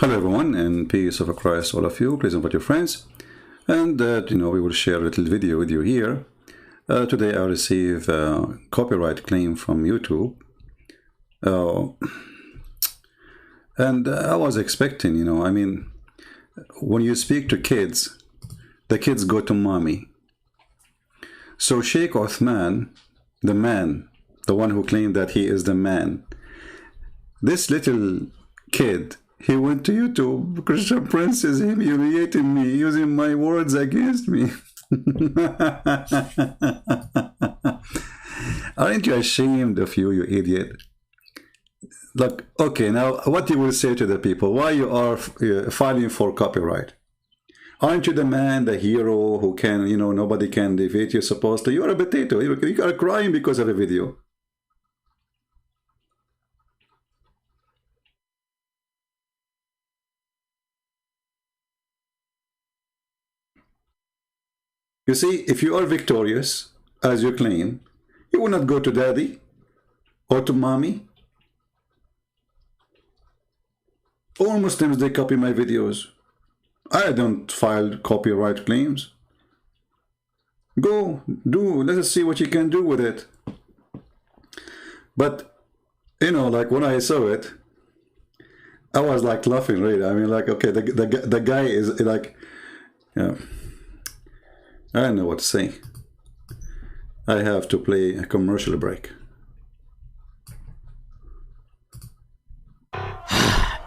Hello everyone, and peace of Christ all of you. Please invite your friends, and we will share a little video with you here. Today I receive a copyright claim from YouTube, and I was expecting, when you speak to kids, the kids go to mommy. So Shaykh Uthman, the man, the one who claimed that he is the man, this little kid, he went to YouTube. Christian Prince is humiliating me, using my words against me. Aren't you ashamed of you, you idiot? Look, okay, now what you will say to the people, why you are filing for copyright? Aren't you the man, the hero who can, nobody can defeat you supposedly? You are a potato. You are crying because of a video. You see, if you are victorious, as you claim, you will not go to daddy or to mommy. All Muslims, they copy my videos. I don't file copyright claims. Go, let us see what you can do with it. But, like when I saw it, I was like laughing, really. I mean, like, okay, the guy is like, yeah. I don't know what to say. I have to play a commercial break.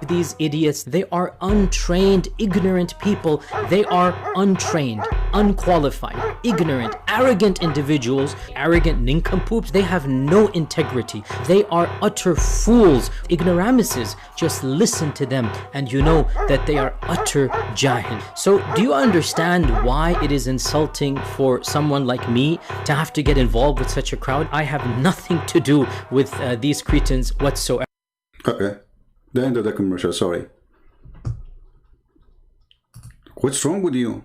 These idiots, they are untrained, ignorant people. They are untrained, unqualified, ignorant, arrogant individuals, arrogant nincompoops. They have no integrity. They are utter fools, ignoramuses. Just listen to them and you know that they are utter jahil. So do you understand why it is insulting for someone like me to have to get involved with such a crowd? I have nothing to do with these cretins whatsoever. Okay. The end of the commercial, sorry. What's wrong with you?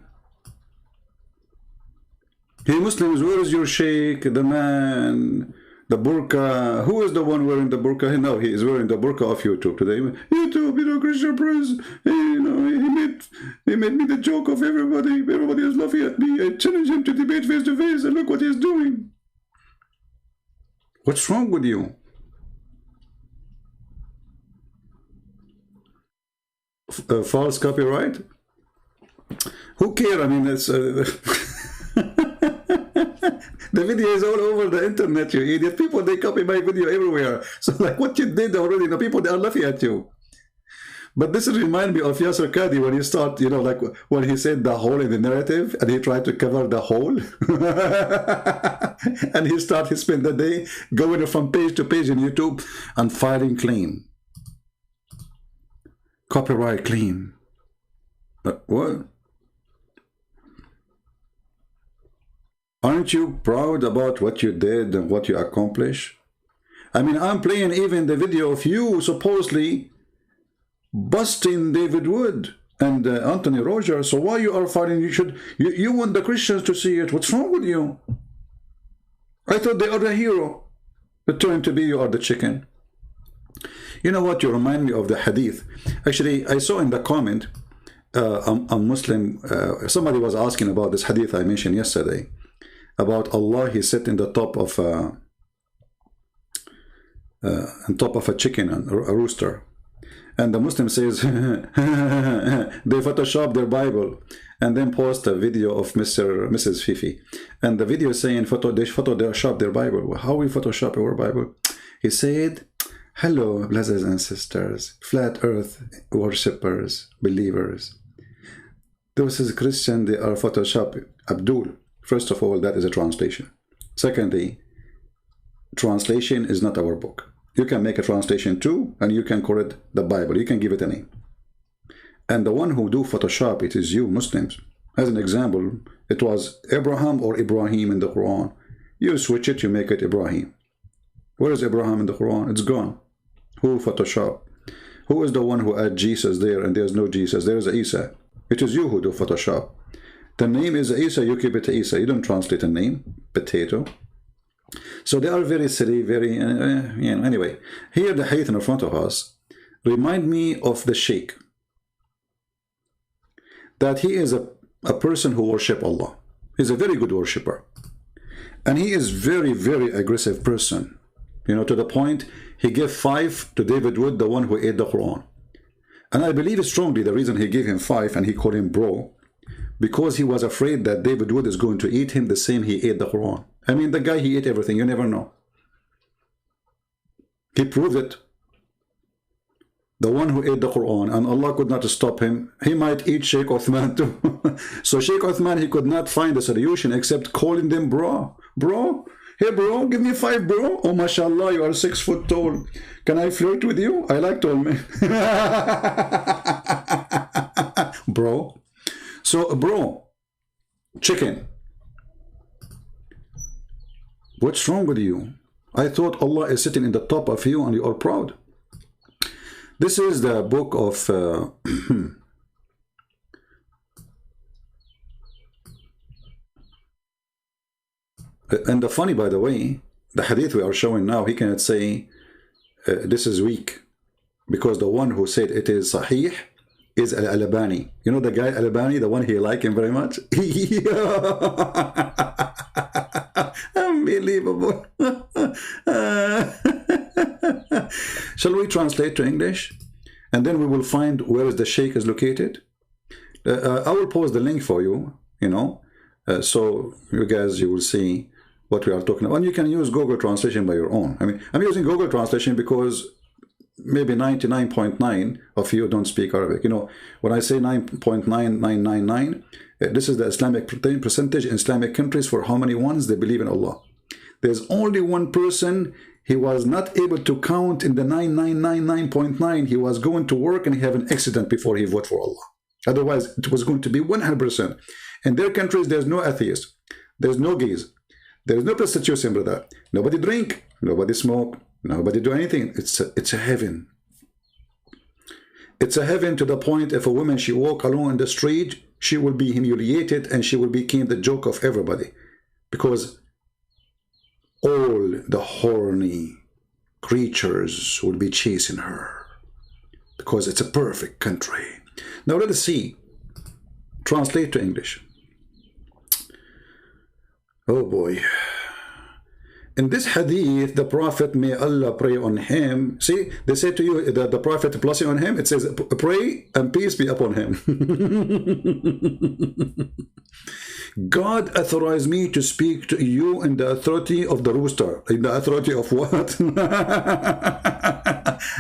Hey Muslims, where is your Shaykh, the man, the burqa? Who is the one wearing the burqa? No, he is wearing the burqa of YouTube today. YouTube, Christian Prince, he made me the joke of everybody. Everybody is laughing at me. I challenge him to debate face to face, and look what he's doing. What's wrong with you? False copyright? Who cares? I mean, it's the video is all over the internet, you idiot. People, they copy my video everywhere. So like what you did already, the people, they are laughing at you. But this reminds me of Yasser Qadi when he start, like when he said the hole in the narrative and he tried to cover the hole. And he spent the day going from page to page in YouTube and filing claim. Copyright claim. What? Aren't you proud about what you did and what you accomplished? I mean, I'm playing even the video of you supposedly busting David Wood and Anthony Rogers. So why you are fighting? You want the Christians to see it. What's wrong with you? I thought they are the hero. It turned to be you are the chicken. You know what? You remind me of the hadith. Actually, I saw in the comment a Muslim, somebody was asking about this hadith I mentioned yesterday, about Allah. He sat in the top of a chicken, a rooster, and the Muslim says they Photoshop their Bible and then post a video of Mrs. Fifi, and the video is saying they Photoshop their Bible. How we Photoshop our Bible? He said, hello, brothers and sisters, flat earth worshippers, believers. Those is Christian, they are Photoshop Abdul. First of all, that is a translation. Secondly, translation is not our book. You can make a translation too, and you can call it the Bible. You can give it a name. And the one who do Photoshop, it is you, Muslims. As an example, it was Abraham or Ibrahim in the Quran. You switch it, you make it Ibrahim. Where is Abraham in the Quran? It's gone. Who Photoshop? Who is the one who add Jesus there and there's no Jesus? There is Isa. It is you who do Photoshop. The name is Isa, you keep it Isa. You don't translate a name. Potato. So they are very silly, very, anyway. Here the hadith in front of us remind me of the Shaykh. that he is a person who worship Allah. He's a very good worshipper. And he is very, very aggressive person. You know, to the point, he gave 5 to David Wood, the one who ate the Quran. And I believe strongly the reason he gave him 5 and he called him bro, because he was afraid that David Wood is going to eat him the same he ate the Quran. I mean, the guy, he ate everything. You never know. He proved it. The one who ate the Quran, and Allah could not stop him. He might eat Shaykh Uthman too. So Shaykh Uthman, he could not find a solution except calling them bro. Bro, hey bro, give me 5, bro. Oh, mashallah, you are 6 foot tall. Can I flirt with you? I like tall men. Bro. So, bro, chicken, what's wrong with you? I thought Allah is sitting in the top of you and you are proud. This is the book of and the funny, by the way, the hadith we are showing now, he cannot say this is weak, because the one who said it is sahih is Al-Albani. You know the guy Al-Albani, the one he like him very much? Unbelievable. Shall we translate to English? And then we will find where is the Shaykh is located. I will post the link for you, you know, so you guys, you will see what we are talking about. And you can use Google Translation by your own. I mean, I'm using Google Translation because maybe 99.9 of you don't speak Arabic. You know, when I say 9.9999, this is the Islamic percentage in Islamic countries for how many ones they believe in Allah. There's only one person, he was not able to count in the 9999.9. He was going to work and he had an accident before he voted for Allah. Otherwise, it was going to be 100%. In their countries, there's no atheist. There's no gays. There's no prostitution, brother. Nobody drink. Nobody smoke. Nobody do anything. It's a heaven. It's a heaven to the point if a woman, she walk alone in the street, she will be humiliated and she will become the joke of everybody. Because all the horny creatures will be chasing her. Because it's a perfect country. Now let us see. Translate to English. Oh boy. In this hadith, the Prophet, may Allah pray on him. See, they say to you that the Prophet blessing on him, it says, pray and peace be upon him. God authorized me to speak to you in the authority of the rooster. In the authority of what?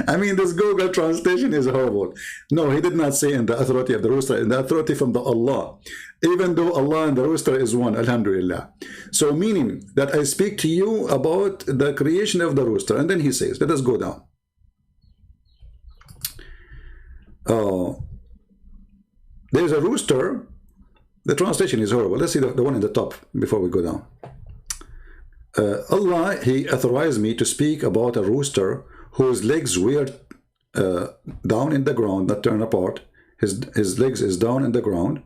I mean, this Google translation is horrible. No, he did not say in the authority of the rooster, in the authority from the Allah. Even though Allah and the rooster is one, alhamdulillah. So meaning that I speak to you about the creation of the rooster. And then he says, let us go down. There's a rooster. The translation is horrible. Let's see the one in the top before we go down. Allah, he authorized me to speak about a rooster whose legs were down in the ground, not turned apart. His legs is down in the ground.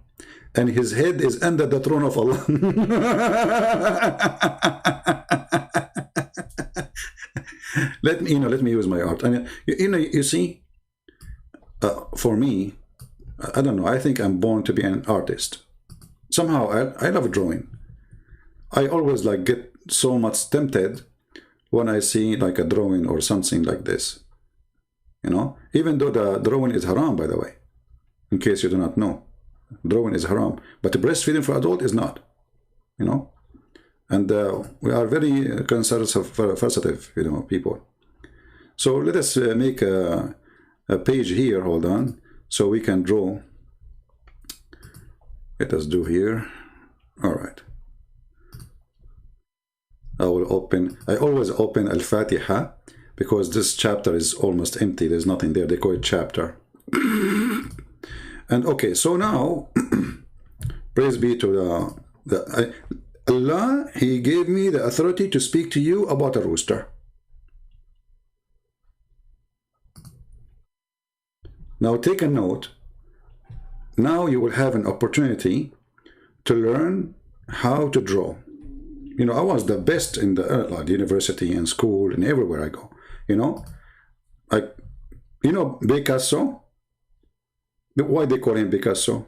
And his head is under the throne of Allah. let me use my art. I mean, you see, for me, I don't know. I think I'm born to be an artist. Somehow, I love drawing. I always like get so much tempted when I see like a drawing or something like this. You know, even though the drawing is haram, by the way, in case you do not know. Drawing is haram, but breastfeeding for adult is not, you know. And we are very conservative, you know, people. So let us make a page here. Hold on, so we can draw. Let us do here. All right. I will open. I always open Al-Fatiha because this chapter is almost empty. There's nothing there. They call it chapter. And okay, so now, praise be to Allah, he gave me the authority to speak to you about a rooster. Now take a note. Now you will have an opportunity to learn how to draw. You know, I was the best in the university and school and everywhere I go. You know, you know Picasso? Why they call him Picasso?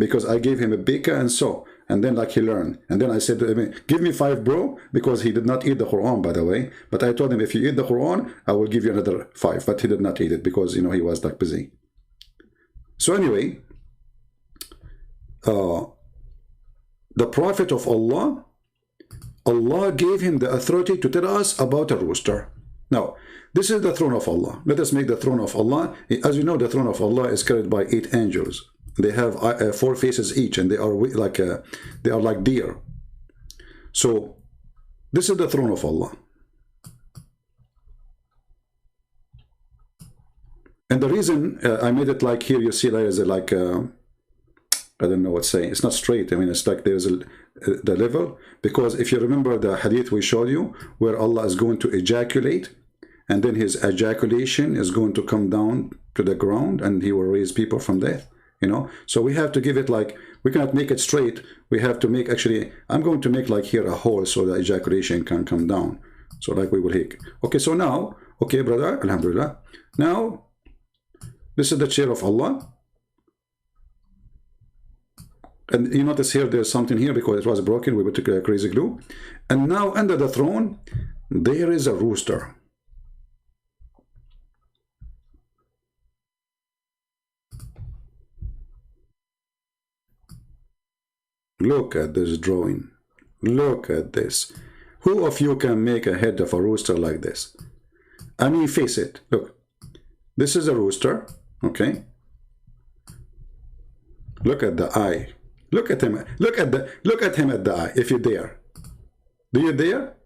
because I gave him a bika and so, and then like he learned. And then I said to him, give me 5, bro, because he did not eat the Quran, by the way. But I told him, if you eat the Quran, I will give you another 5. But he did not eat it because, you know, he was like busy. So anyway, the Prophet of Allah, Allah gave him the authority to tell us about a rooster. Now, this is the throne of Allah. Let us make the throne of Allah. As you know, the throne of Allah is carried by 8 angels. They have 4 faces each, and they are like deer. So, this is the throne of Allah. And the reason I made it like here, you see there is like I don't know what to say. It's not straight. I mean, it's like there's the level. Because if you remember the hadith we showed you, where Allah is going to ejaculate, and then his ejaculation is going to come down to the ground, and he will raise people from death. You know, so we have to give it like, we cannot make it straight. We have to make, actually, I'm going to make like here a hole so the ejaculation can come down. So like we will hit. Okay, so now, okay, brother, alhamdulillah. Now, this is the chair of Allah. And you notice here, there's something here because it was broken. We took a crazy glue. And now under the throne, there is a rooster. Look at this drawing. Look at this. Who of you can make a head of a rooster like this? I mean, face it. Look. This is a rooster. Okay. Look at the eye. Look at him. Look at him at the eye, if you dare. Do you dare?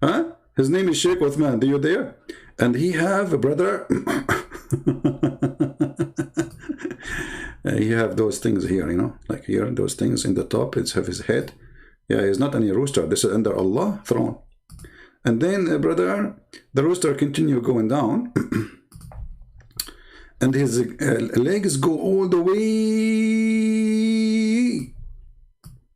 Huh? His name is Shaykh Uthman. Do you dare? And he have a brother. He have those things here, you know, like here, those things in the top. It's have his head. Yeah, he's not any rooster. This is under Allah throne. And then, brother, the rooster continue going down, and his legs go all the way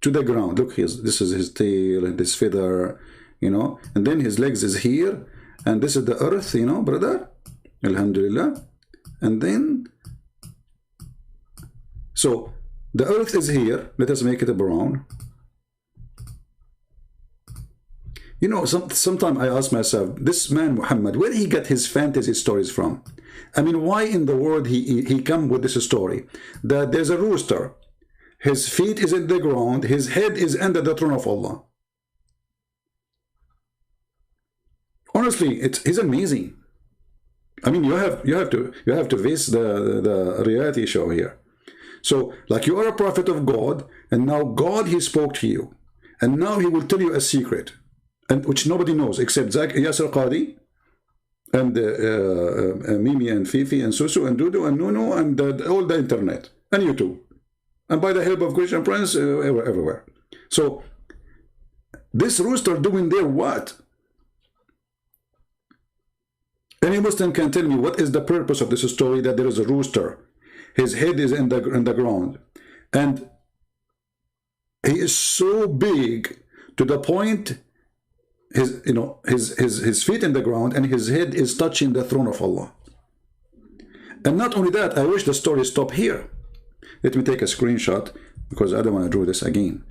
to the ground. Look, this is his tail and this feather, you know, and then his legs is here, and this is the earth, you know, brother. Alhamdulillah. And then, so the earth is here. Let us make it a brown. You know, sometimes I ask myself, this man Muhammad, where he got his fantasy stories from? I mean, why in the world he come with this story that there's a rooster, his feet is in the ground, his head is under the throne of Allah? Honestly, he's amazing. I mean, you have to face the reality show here. So, like, you are a prophet of God, and now God, he spoke to you, and now he will tell you a secret, and which nobody knows except Yasser Qadi and Mimi and Fifi and Susu and Dudu and Nunu and all the internet and YouTube, and by the help of Christian Prince everywhere. So this rooster doing there what? Any Muslim can tell me what is the purpose of this story, that there is a rooster, his head is in the ground, and he is so big to the point his feet in the ground and his head is touching the throne of Allah. And not only that, I wish the story stopped here. Let me take a screenshot because I don't want to do this again.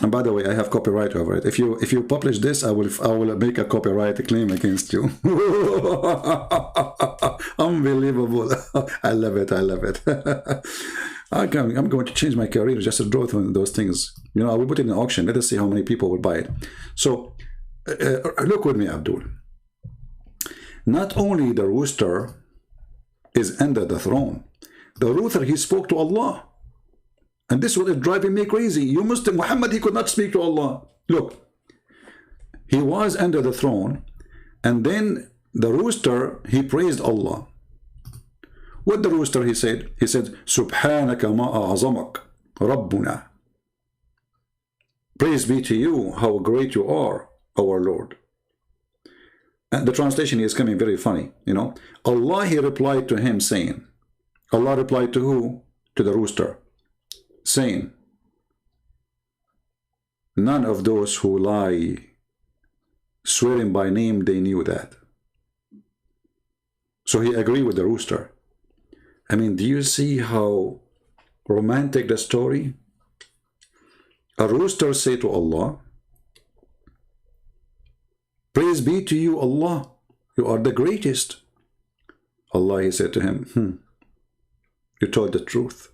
And by the way, I have copyright over it. If you publish this, I will make a copyright claim against you. Unbelievable. I love it. I love it. I'm going to change my career just to draw those things. You know, I will put it in an auction. Let us see how many people will buy it. So look with me, Abdul. Not only the rooster is under the throne, the rooster, he spoke to Allah. And this was driving me crazy. You Muslim, Muhammad, he could not speak to Allah. Look, he was under the throne, and then the rooster, he praised Allah. What the rooster, he said? He said, Subhanaka ma a'azamak, Rabbuna. Praise be to you, how great you are, our Lord. And the translation is coming very funny, you know. Allah, he replied to him saying, Allah replied to who? To the rooster, saying, none of those who lie, swearing by name, they knew that. So he agreed with the rooster. I mean, do you see how romantic the story. A rooster say to Allah, praise be to you, Allah, you are the greatest. Allah, he said to him, you told the truth.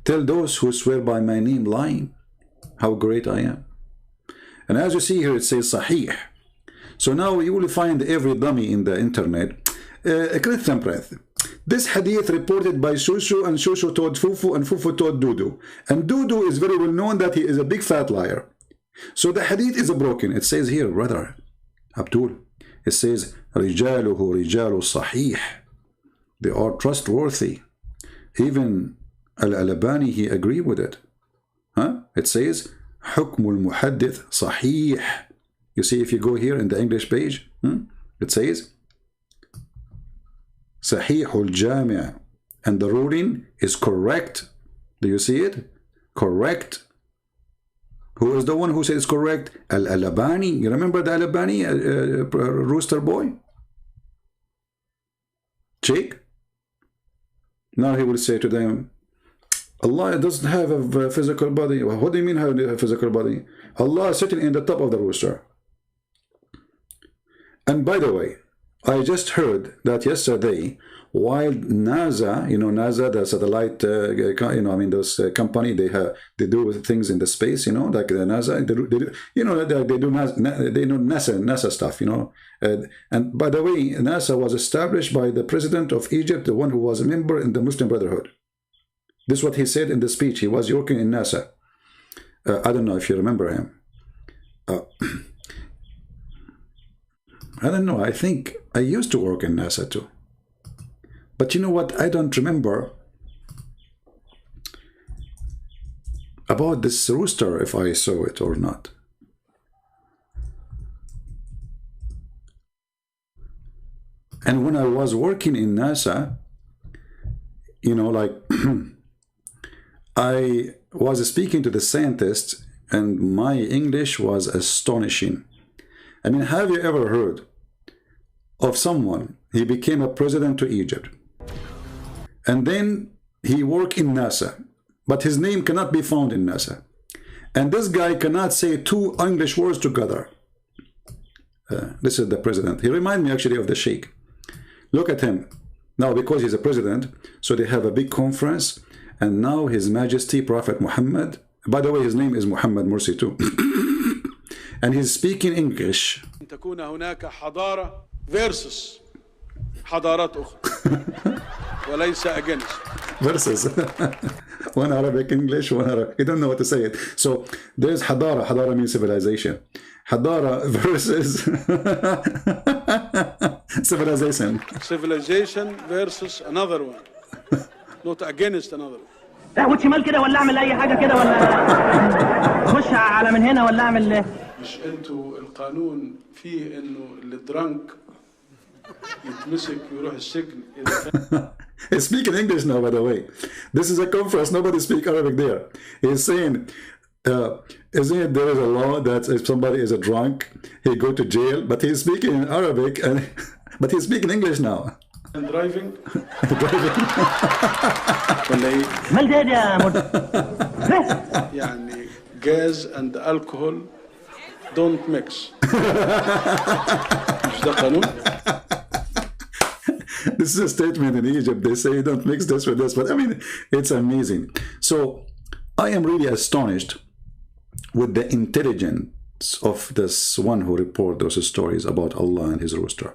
Tell those who swear by my name lying how great I am. And as you see here, it says Sahih. So now you will find every dummy in the internet. This hadith reported by Shushu, and Shushu told Fufu, and Fufu told Dudu. And Dudu is very well known that he is a big fat liar. So the hadith is broken. It says here, brother Abdul, it says, Rijaluhu Rijalu Sahih. They are trustworthy. Even Al-Albani, he agreed with it. It says, Hukmul Muhaddith Sahih. You see, if you go here in the English page, it says, Sahihul Jami', and the ruling is correct. Do you see it? Correct. Who is the one who says correct? Al-Albani. You remember the Albani, rooster boy? Shaykh? Now he will say to them, Allah doesn't have a physical body. What do you mean have a physical body? Allah is sitting in the top of the rooster. And by the way, I just heard that yesterday, while NASA, you know, NASA, the satellite, you know, I mean, those company, they do things in the space, you know, like the NASA, they do, you know, they do NASA stuff, you know. And by the way, NASA was established by the president of Egypt, the one who was a member in the Muslim Brotherhood. This is what he said in the speech. He was working in NASA. I don't know if you remember him. I don't know. I think I used to work in NASA too. But you know what? I don't remember about this rooster, if I saw it or not. And when I was working in NASA, you know, like I was speaking to the scientists, and my English was astonishing. I mean, have you ever heard of someone, he became a president to Egypt, and then he worked in NASA, but his name cannot be found in NASA, and this guy cannot say two English words together. This is the president. He reminds me actually of the Shaykh. Look at him now, because he's a president, so they have a big conference, and now His Majesty Prophet Muhammad, by the way, his name is Muhammad Mursi too, and he's speaking English. versus حضارات أخرى وليس against versus one Arabic English, one Arabic, you don't know what to say it. So there's hadara means civilization, hadara versus civilization versus another one, not against another one. قهوة شمال كده ولا اعمل اي حاجه كده ولا خش على من هنا ولا اعمل مش انتوا القانون فيه انه اللي درانك يتمسك ويروح السجن اذا He's speaking English now, by the way. This is a conference, nobody speaks Arabic there. He's saying, isn't it there is a law that if somebody is a drunk, he go to jail, but he's speaking in Arabic, but he's speaking English now. And driving. مال ده يا يعني gas and alcohol don't mix. مش ده قانون؟ This is a statement in Egypt. They say don't mix this with this, but I mean, it's amazing. So I am really astonished with the intelligence of this one who reported those stories about Allah and his rooster.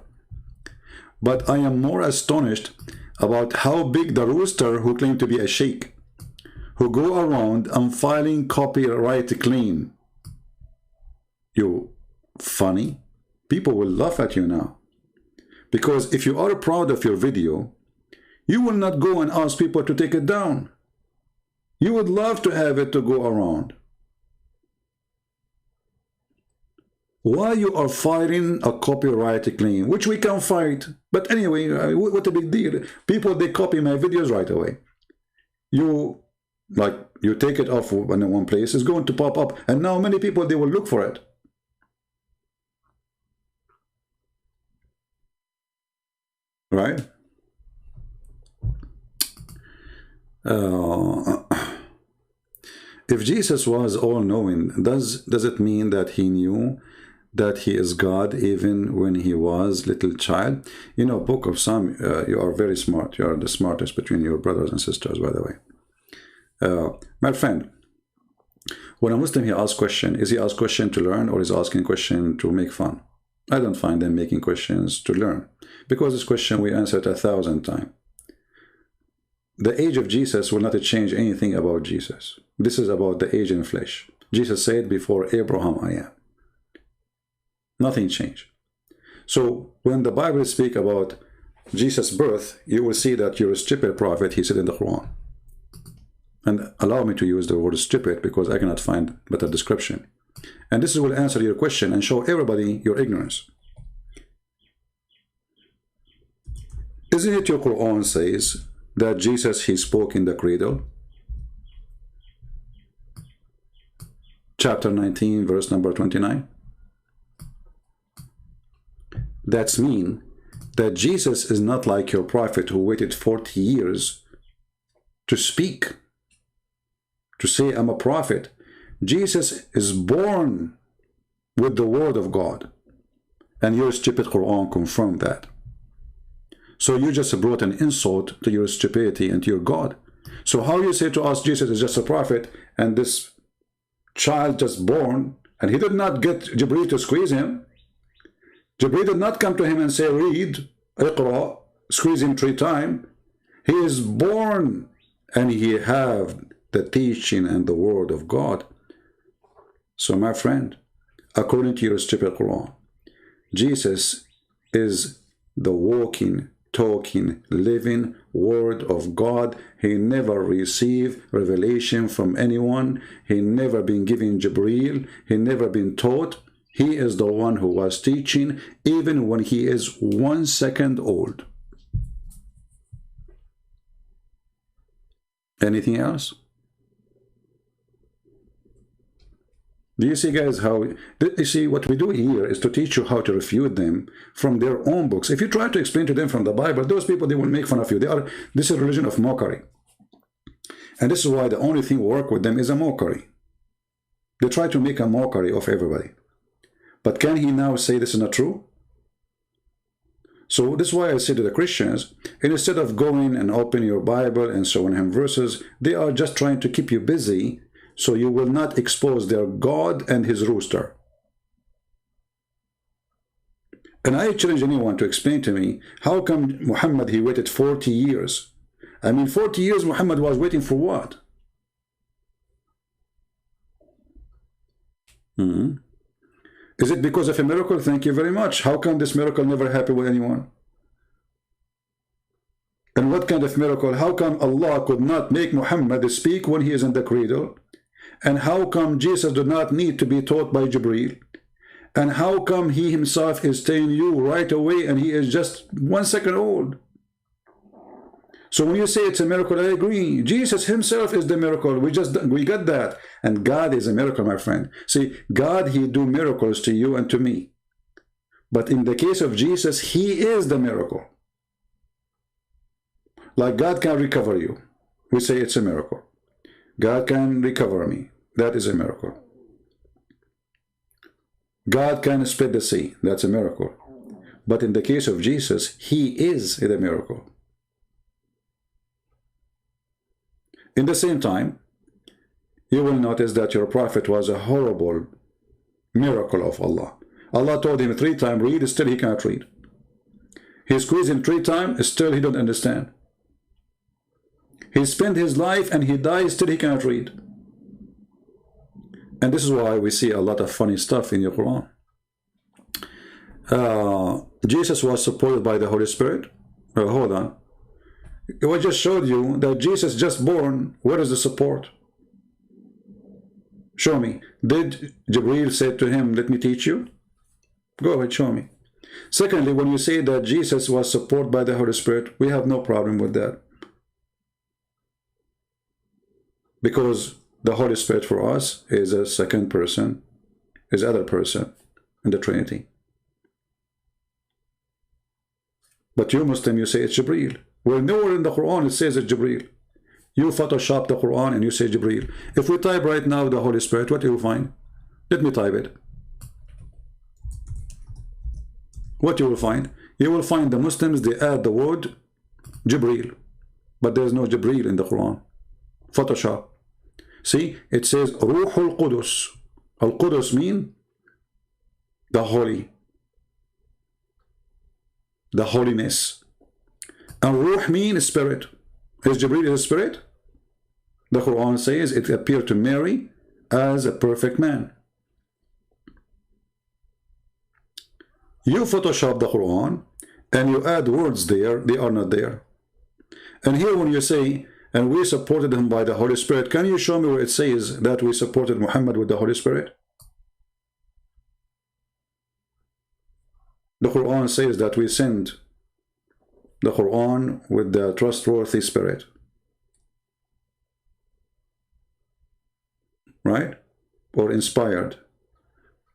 But I am more astonished about how big the rooster who claimed to be a sheikh, who go around and filing copyright claim. You funny? People will laugh at you now. Because if you are proud of your video, you will not go and ask people to take it down. You would love to have it to go around. Why you are fighting a copyright claim, which we can fight. But anyway, what a big deal. People, they copy my videos right away. You take it off in one place, it's going to pop up. And now many people, they will look for it. Right? Uh, if Jesus was all-knowing, does it mean that he knew that he is God even when he was little child? You know, Book of Psalm, you are very smart. You are the smartest between your brothers and sisters, by the way. My friend, when a Muslim he asks question, is he asking question to learn, or is he asking question to make fun? I don't find them making questions to learn, because this question we answered 1,000 times. The age of Jesus will not change anything about Jesus. This is about the age in flesh. Jesus said, before Abraham I am. Nothing changed. So when the Bible speaks about Jesus' birth, you will see that you're a stupid prophet, he said in the Quran. And allow me to use the word stupid because I cannot find better description. And this will answer your question and show everybody your ignorance. Isn't it your Quran says that Jesus, he spoke in the cradle? Chapter 19, verse number 29. That's mean that Jesus is not like your prophet who waited 40 years to speak, to say, I'm a prophet. Jesus is born with the word of God. And your stupid Quran confirmed that. So you just brought an insult to your stupidity and to your God. So how you say to us Jesus is just a prophet and this child just born, and he did not get Jibreel to squeeze him. Jibreel did not come to him and say, read, Iqra, squeeze him 3 times. He is born and he have the teaching and the word of God. So my friend, according to your stupid Quran, Jesus is the walking, talking, living word of God. He never received revelation from anyone. He never been given Jibreel. He never been taught. He is the one who was teaching even when he is 1 second old. Anything else? Do you see, guys, how... You see, what we do here is to teach you how to refute them from their own books. If you try to explain to them from the Bible, those people, they will make fun of you. This is a religion of mockery. And this is why the only thing work with them is a mockery. They try to make a mockery of everybody. But can he now say this is not true? So this is why I say to the Christians, instead of going and open your Bible and showing him verses, they are just trying to keep you busy so you will not expose their God and his rooster. And I challenge anyone to explain to me, how come Muhammad, he waited 40 years? I mean, 40 years Muhammad was waiting for what? Is it because of a miracle? Thank you very much. How come this miracle never happened with anyone? And what kind of miracle? How come Allah could not make Muhammad speak when he is in the cradle? And how come Jesus did not need to be taught by Jibreel? And how come he himself is telling you right away and he is just 1 second old? So when you say it's a miracle, I agree. Jesus himself is the miracle. We got that. And God is a miracle, my friend. See, God, he do miracles to you and to me. But in the case of Jesus, he is the miracle. Like God can recover you. We say it's a miracle. God can recover me. That is a miracle. God can split the sea. That's a miracle. But in the case of Jesus, he is the miracle. In the same time, you will notice that your prophet was a horrible miracle of Allah. Allah told him 3 times, read, still he cannot read. He squeezed him 3 times, still he don't understand. He spent his life and he died, still he cannot read. And this is why we see a lot of funny stuff in your Quran. Jesus was supported by the Holy Spirit. Hold on. I just showed you that Jesus just born. Where is the support? Show me. Did Jibreel say to him, let me teach you? Go ahead, show me. Secondly, when you say that Jesus was supported by the Holy Spirit, we have no problem with that. Because the Holy Spirit for us is a second person, is other person in the Trinity. But you Muslim, you say it's Jibreel. Well, nowhere in the Quran it says it's Jibreel. You Photoshop the Quran and you say Jibreel. If we type right now the Holy Spirit, what do you find? Let me type it. What you will find? You will find the Muslims, they add the word Jibreel, but there is no Jibreel in the Quran. Photoshop. See, it says Ruhul Qudus. Al-Qudus mean the holy, the holiness. And Ruh mean spirit. Is Jibreel a spirit? The Quran says it appeared to Mary as a perfect man. You Photoshop the Quran and you add words there, they are not there. And here when you say, and we supported him by the Holy Spirit, can you show me where it says that we supported Muhammad with the Holy Spirit? The Quran says that we sent the Quran with the trustworthy spirit. Right? Or inspired.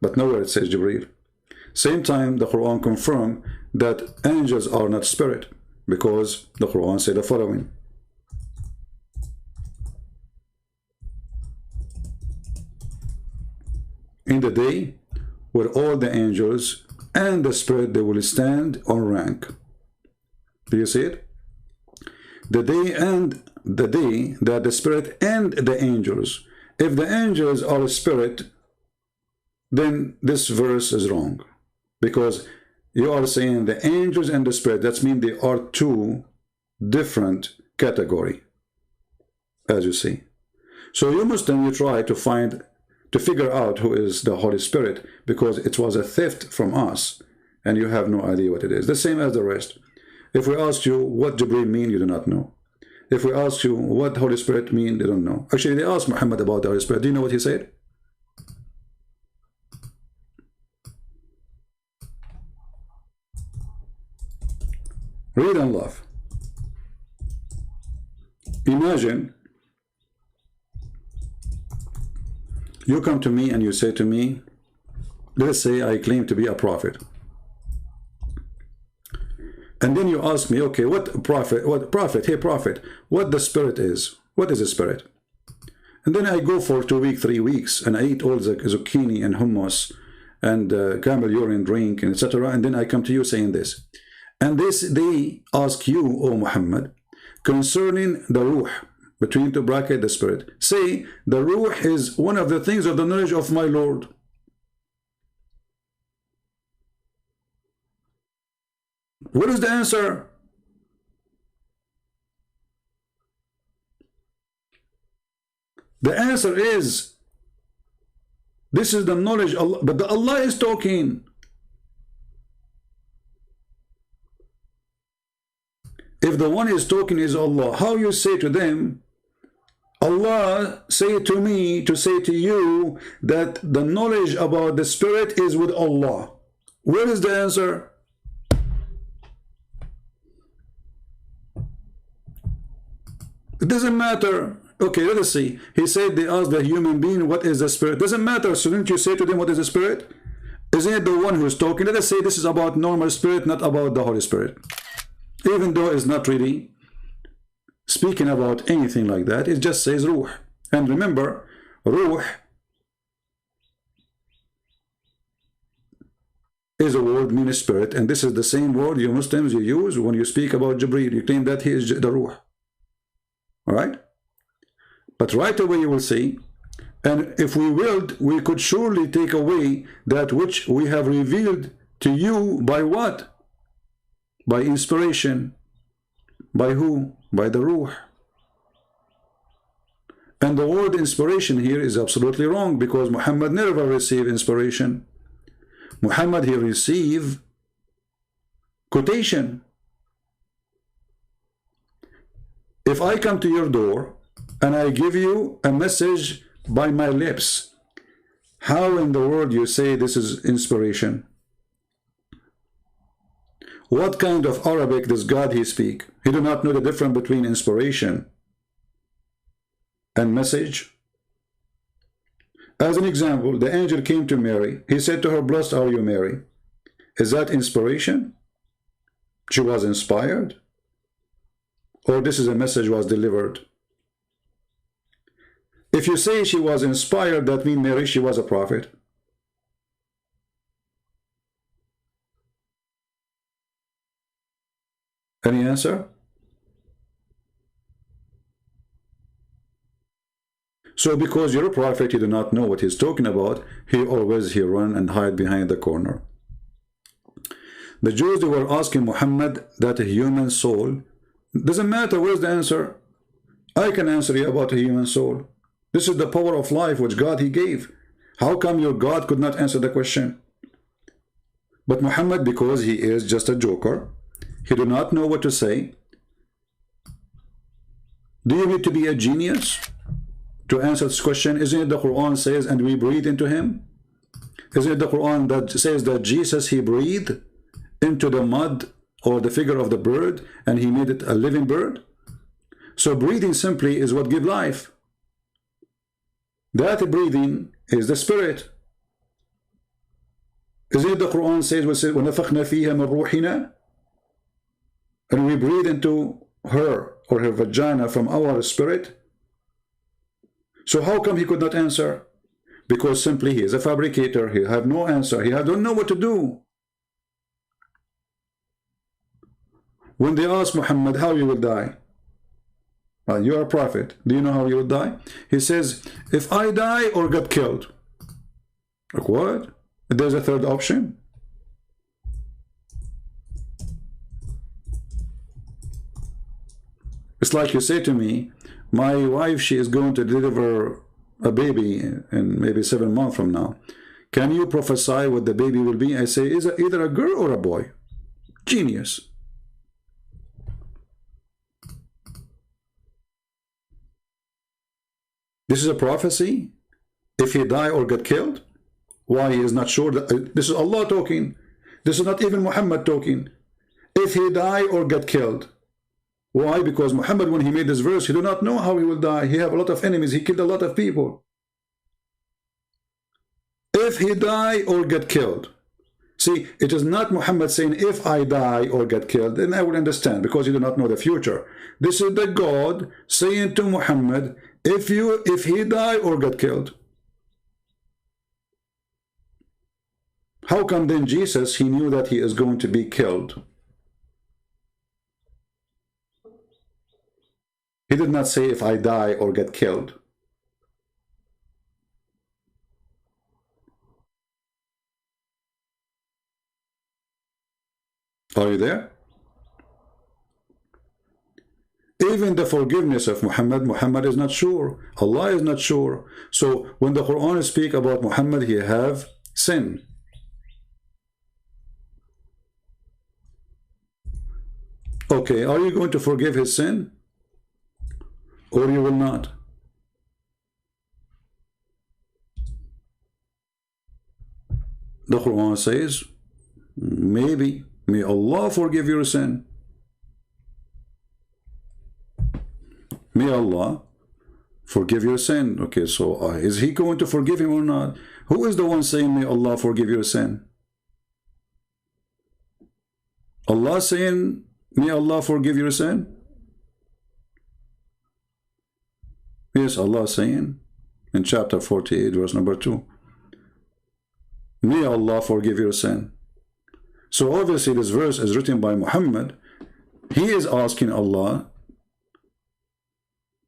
But nowhere it says Jibreel. Same time, the Quran confirmed that angels are not spirit, because the Quran said the following. In the day where all the angels and the spirit, they will stand on rank. Do you see it? The day that the spirit and the angels. If the angels are a spirit, then this verse is wrong. Because you are saying the angels and the spirit, that means they are two different categories, as you see. So you Muslim, you try to figure out who is the Holy Spirit, because it was a theft from us, and you have no idea what it is. The same as the rest. If we ask you what Jibreel mean, you do not know. If we ask you what Holy Spirit mean, they don't know. Actually, they asked Muhammad about the Holy Spirit. Do you know what he said? Read and laugh. Imagine you come to me and you say to me, let's say I claim to be a prophet. And then you ask me, okay, what prophet, hey prophet, what the spirit is? What is a spirit? And then I go for 2 weeks, 3 weeks, and I eat all the zucchini and hummus and camel urine drink, and etc. And then I come to you saying this. And they ask you, O Muhammad, concerning the Ruh, between two brackets, the spirit. Say, the Ruh is one of the things of the knowledge of my Lord. What is the answer? The answer is, this is the knowledge, but Allah is talking. If the one is talking is Allah, how you say to them, Allah say to me, to say to you, that the knowledge about the spirit is with Allah? Where is the answer? It doesn't matter. Okay, let us see. He said they asked the human being, what is the spirit? Doesn't matter. Shouldn't you say to them, what is the spirit? Isn't it the one who is talking? Let us say this is about normal spirit, not about the Holy Spirit. Even though it's not really speaking about anything like that, it just says Ruh. And remember, Ruh is a word meaning spirit, and this is the same word you Muslims you use when you speak about Jibreel. You claim that he is the Ruh. Alright? But right away you will see, and if we willed, we could surely take away that which we have revealed to you by what? By inspiration. By who? By the Ruh. And the word inspiration here is absolutely wrong, because Muhammad never received inspiration. Muhammad, he received quotation. If I come to your door and I give you a message by my lips, how in the world you say this is inspiration? What kind of Arabic does God he speak? He do not know the difference between inspiration and message. As an example, the angel came to Mary. He said to her, blessed are you, Mary. Is that inspiration? She was inspired? Or this is a message was delivered? If you say she was inspired, that means Mary, she was a prophet. Any answer? So because you're a prophet, you do not know what he's talking about, he run and hide behind the corner. The Jews, they were asking Muhammad that a human soul, doesn't matter, where's the answer? I can answer you about a human soul. This is the power of life which God he gave. How come your God could not answer the question? But Muhammad, because he is just a joker, he do not know what to say. Do you need to be a genius to answer this question? Isn't it the Quran says, and we breathe into him? Isn't it the Quran that says that Jesus, he breathed into the mud or the figure of the bird and he made it a living bird? So breathing simply is what gives life. That breathing is the spirit. Isn't it the Quran says, وَنَفَخْنَا فِيهَا مِنْ رُوحِنَا, and we breathe into her or her vagina from our spirit? So how come he could not answer? Because simply he is a fabricator. He have no answer. He don't know what to do. When they ask Muhammad how you will die, you are a prophet, do you know how you will die? He says, if I die or get killed. Like what? There's a third option. It's like you say to me, my wife, she is going to deliver a baby in maybe 7 months from now. Can you prophesy what the baby will be? I say, is it either a girl or a boy? Genius. This is a prophecy. If he die or get killed, why he is not sure that this is Allah talking. This is not even Muhammad talking. If he die or get killed. Why? Because Muhammad, when he made this verse, he do not know how he will die. He have a lot of enemies. He killed a lot of people. If he die or get killed. See, it is not Muhammad saying, if I die or get killed, then I will understand, because you do not know the future. This is the God saying to Muhammad, if he die or get killed. How come then Jesus, he knew that he is going to be killed? He did not say, if I die or get killed. Are you there? Even the forgiveness of Muhammad, Muhammad is not sure. Allah is not sure. So when the Quran speak about Muhammad, he have sin. Okay, are you going to forgive his sin? Or you will not? The Quran says, maybe, may Allah forgive your sin. May Allah forgive your sin. Okay, so is he going to forgive him or not? Who is the one saying, may Allah forgive your sin? Allah saying, may Allah forgive your sin? Yes, Allah saying in chapter 48, verse number 2, may Allah forgive your sin. So obviously this verse is written by Muhammad. He is asking Allah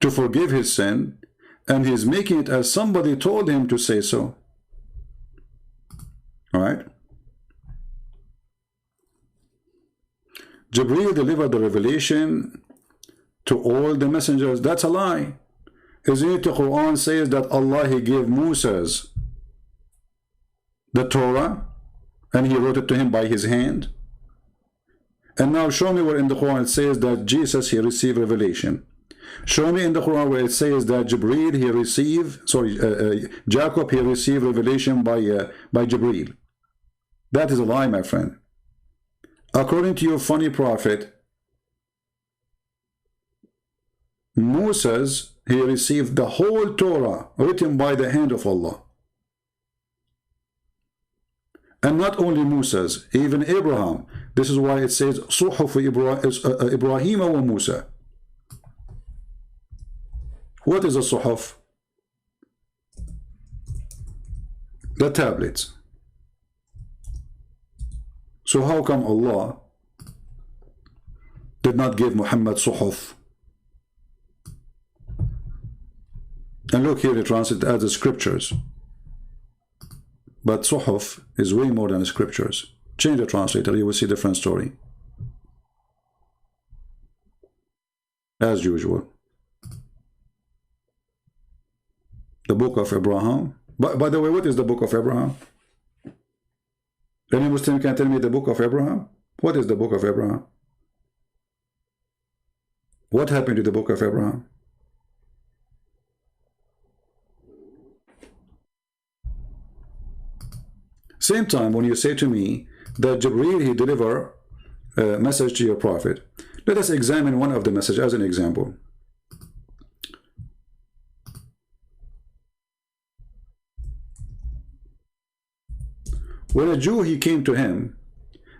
to forgive his sin, and he's making it as somebody told him to say so. Alright? Jibreel delivered the revelation to all the messengers. That's a lie. Isn't it the Quran says that Allah, he gave Moses the Torah and he wrote it to him by his hand? And now show me where in the Quran it says that Jesus, he received revelation. Show me in the Quran where it says that Jibreel, he received, Jacob, he received revelation by Jibreel. That is a lie, my friend. According to your funny prophet, Moses, he received the whole Torah written by the hand of Allah. And not only Moses, even Abraham. This is why it says Suhuf Ibrahim wa Musa. What is a Suhuf? the tablets. So how come Allah did not give Muhammad suhuf? And look here, it translates as the scriptures. But suhuf is way more than the scriptures. Change the translator, you will see a different story. As usual. The book of Abraham. By the way, what is the book of Abraham? Any Muslim can tell me the book of Abraham? What is the book of Abraham? What happened to the book of Abraham? Same time when you say to me that Jibreel, he deliver a message to your prophet. Let us examine one of the messages as an example. When a Jew, he came to him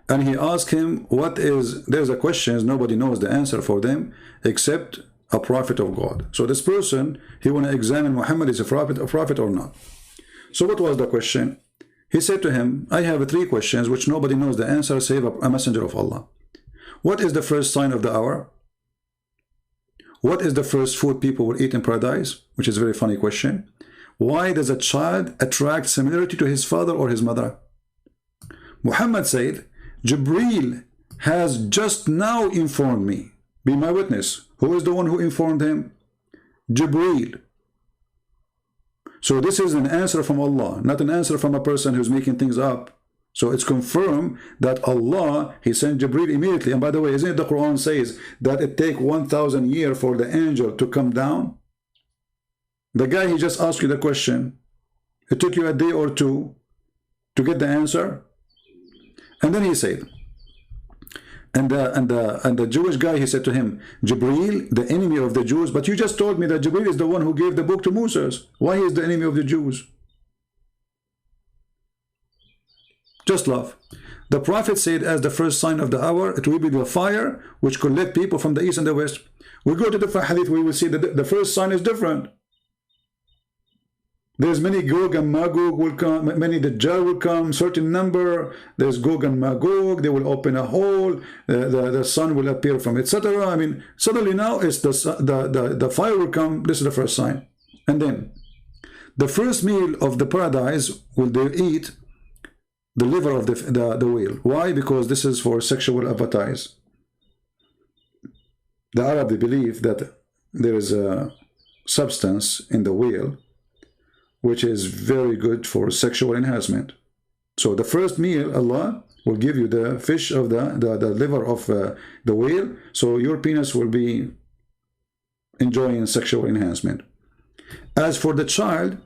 and he asked him, what is, there's a question, nobody knows the answer for them except a prophet of God. So this person, he want to examine Muhammad is a prophet or not. So what was the question? He said to him, I have 3 questions which nobody knows the answer save a messenger of Allah. What is the first sign of the hour? What is the first food people will eat in paradise? Which is a very funny question. Why does a child attract similarity to his father or his mother? Muhammad said, Jibreel has just now informed me. Be my witness. Who is the one who informed him? Jibreel. So this is an answer from Allah, not an answer from a person who's making things up. So it's confirmed that Allah, he sent Jibreel immediately. And by the way, isn't it the Quran says that it take 1,000 years for the angel to come down? The guy, he just asked you the question. It took you a day or 2 to get the answer. And then he said, and the Jewish guy, he said to him, Jibreel, the enemy of the Jews, but you just told me that Jibreel is the one who gave the book to Moses. Why is the enemy of the Jews? Just love. The Prophet said, as the first sign of the hour, it will be the fire which collect people from the east and the west. We go to different hadith, we will see that the first sign is different. There's many Gog and Magog will come, many Dajjal will come, certain number. There's Gog and Magog, they will open a hole, the sun will appear from it, etc. I mean, suddenly now it's the fire will come. This is the first sign. And then the first meal of the paradise will they eat the liver of the whale. Why? Because this is for sexual appetite. The Arab, they believe that there is a substance in the whale which is very good for sexual enhancement. So the first meal, Allah will give you the fish of the liver of the whale, so your penis will be enjoying sexual enhancement. As for the child,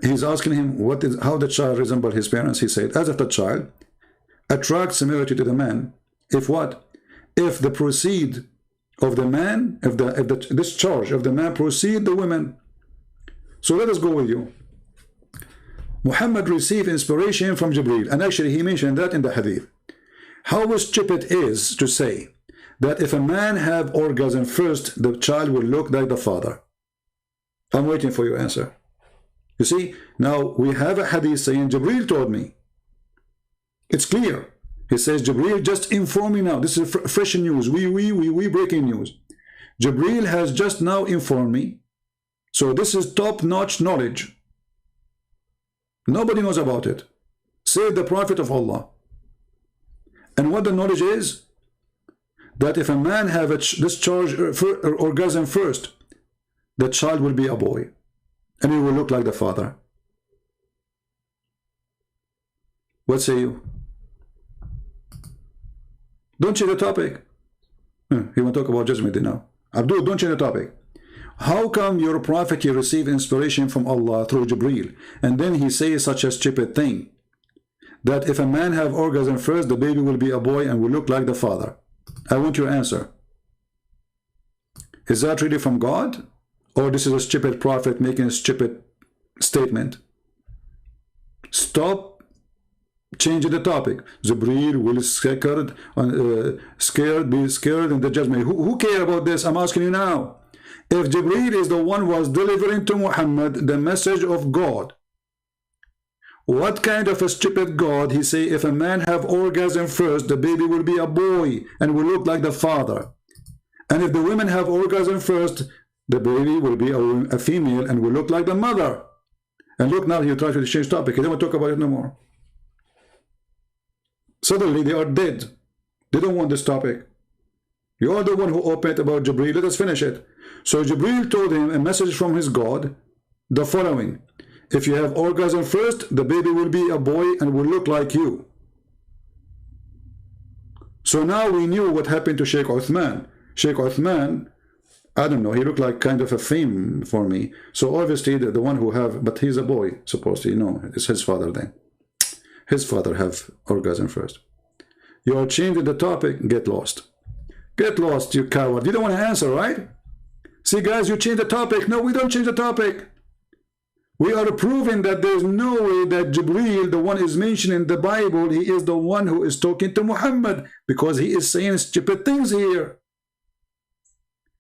he's asking him how the child resembles his parents. He said, as if the child attracts similarity to the man, if what? If the proceed of the man, if the discharge of the man proceed the women. So let us go with you. Muhammad received inspiration from Jibreel, and actually he mentioned that in the hadith. How stupid it is to say that if a man have orgasm first, the child will look like the father. I'm waiting for your answer. You see, now we have a hadith saying Jibreel told me. It's clear. He says Jibreel just informed me now. This is fresh news. We breaking news. Jibreel has just now informed me. So this is top-notch knowledge. Nobody knows about it, save the Prophet of Allah. And what the knowledge is, that if a man have a discharge orgasm first, the child will be a boy, and he will look like the father. What say you? Don't change the topic. You want to talk about judgment now? Abdul, don't change the topic. How come your prophet, he received inspiration from Allah through Jibreel, and then he says such a stupid thing, that if a man have orgasm first, the baby will be a boy and will look like the father? I want your answer. Is that really from God, or this is a stupid prophet making a stupid statement? Stop changing the topic. Jibreel will be scared in the judgment. Who care about this? I'm asking you now. If Jibreel is the one who was delivering to Muhammad the message of God, What kind of a stupid God? He say, if a man have orgasm first, the baby will be a boy and will look like the father. And if the women have orgasm first, the baby will be a female and will look like the mother. And look, now he tries to change topic. He don't want to talk about it no more. Suddenly they are dead. They don't want this topic. You are the one who opened it about Jibreel. Let us finish it. So Jibreel told him a message from his God, the following: if you have orgasm first, the baby will be a boy and will look like you. So now we knew what happened to Shaykh Uthman. Shaykh Uthman, I don't know, he looked like kind of a fame for me. So obviously the one who have, but he's a boy, supposedly, no, it's his father then. His father have orgasm first. You are changing the topic, get lost. Get lost, you coward. You don't want to answer, right? See, guys, you change the topic. No, we don't change the topic. We are proving that there's no way that Jibreel, the one is mentioned in the Bible, he is the one who is talking to Muhammad, because he is saying stupid things here.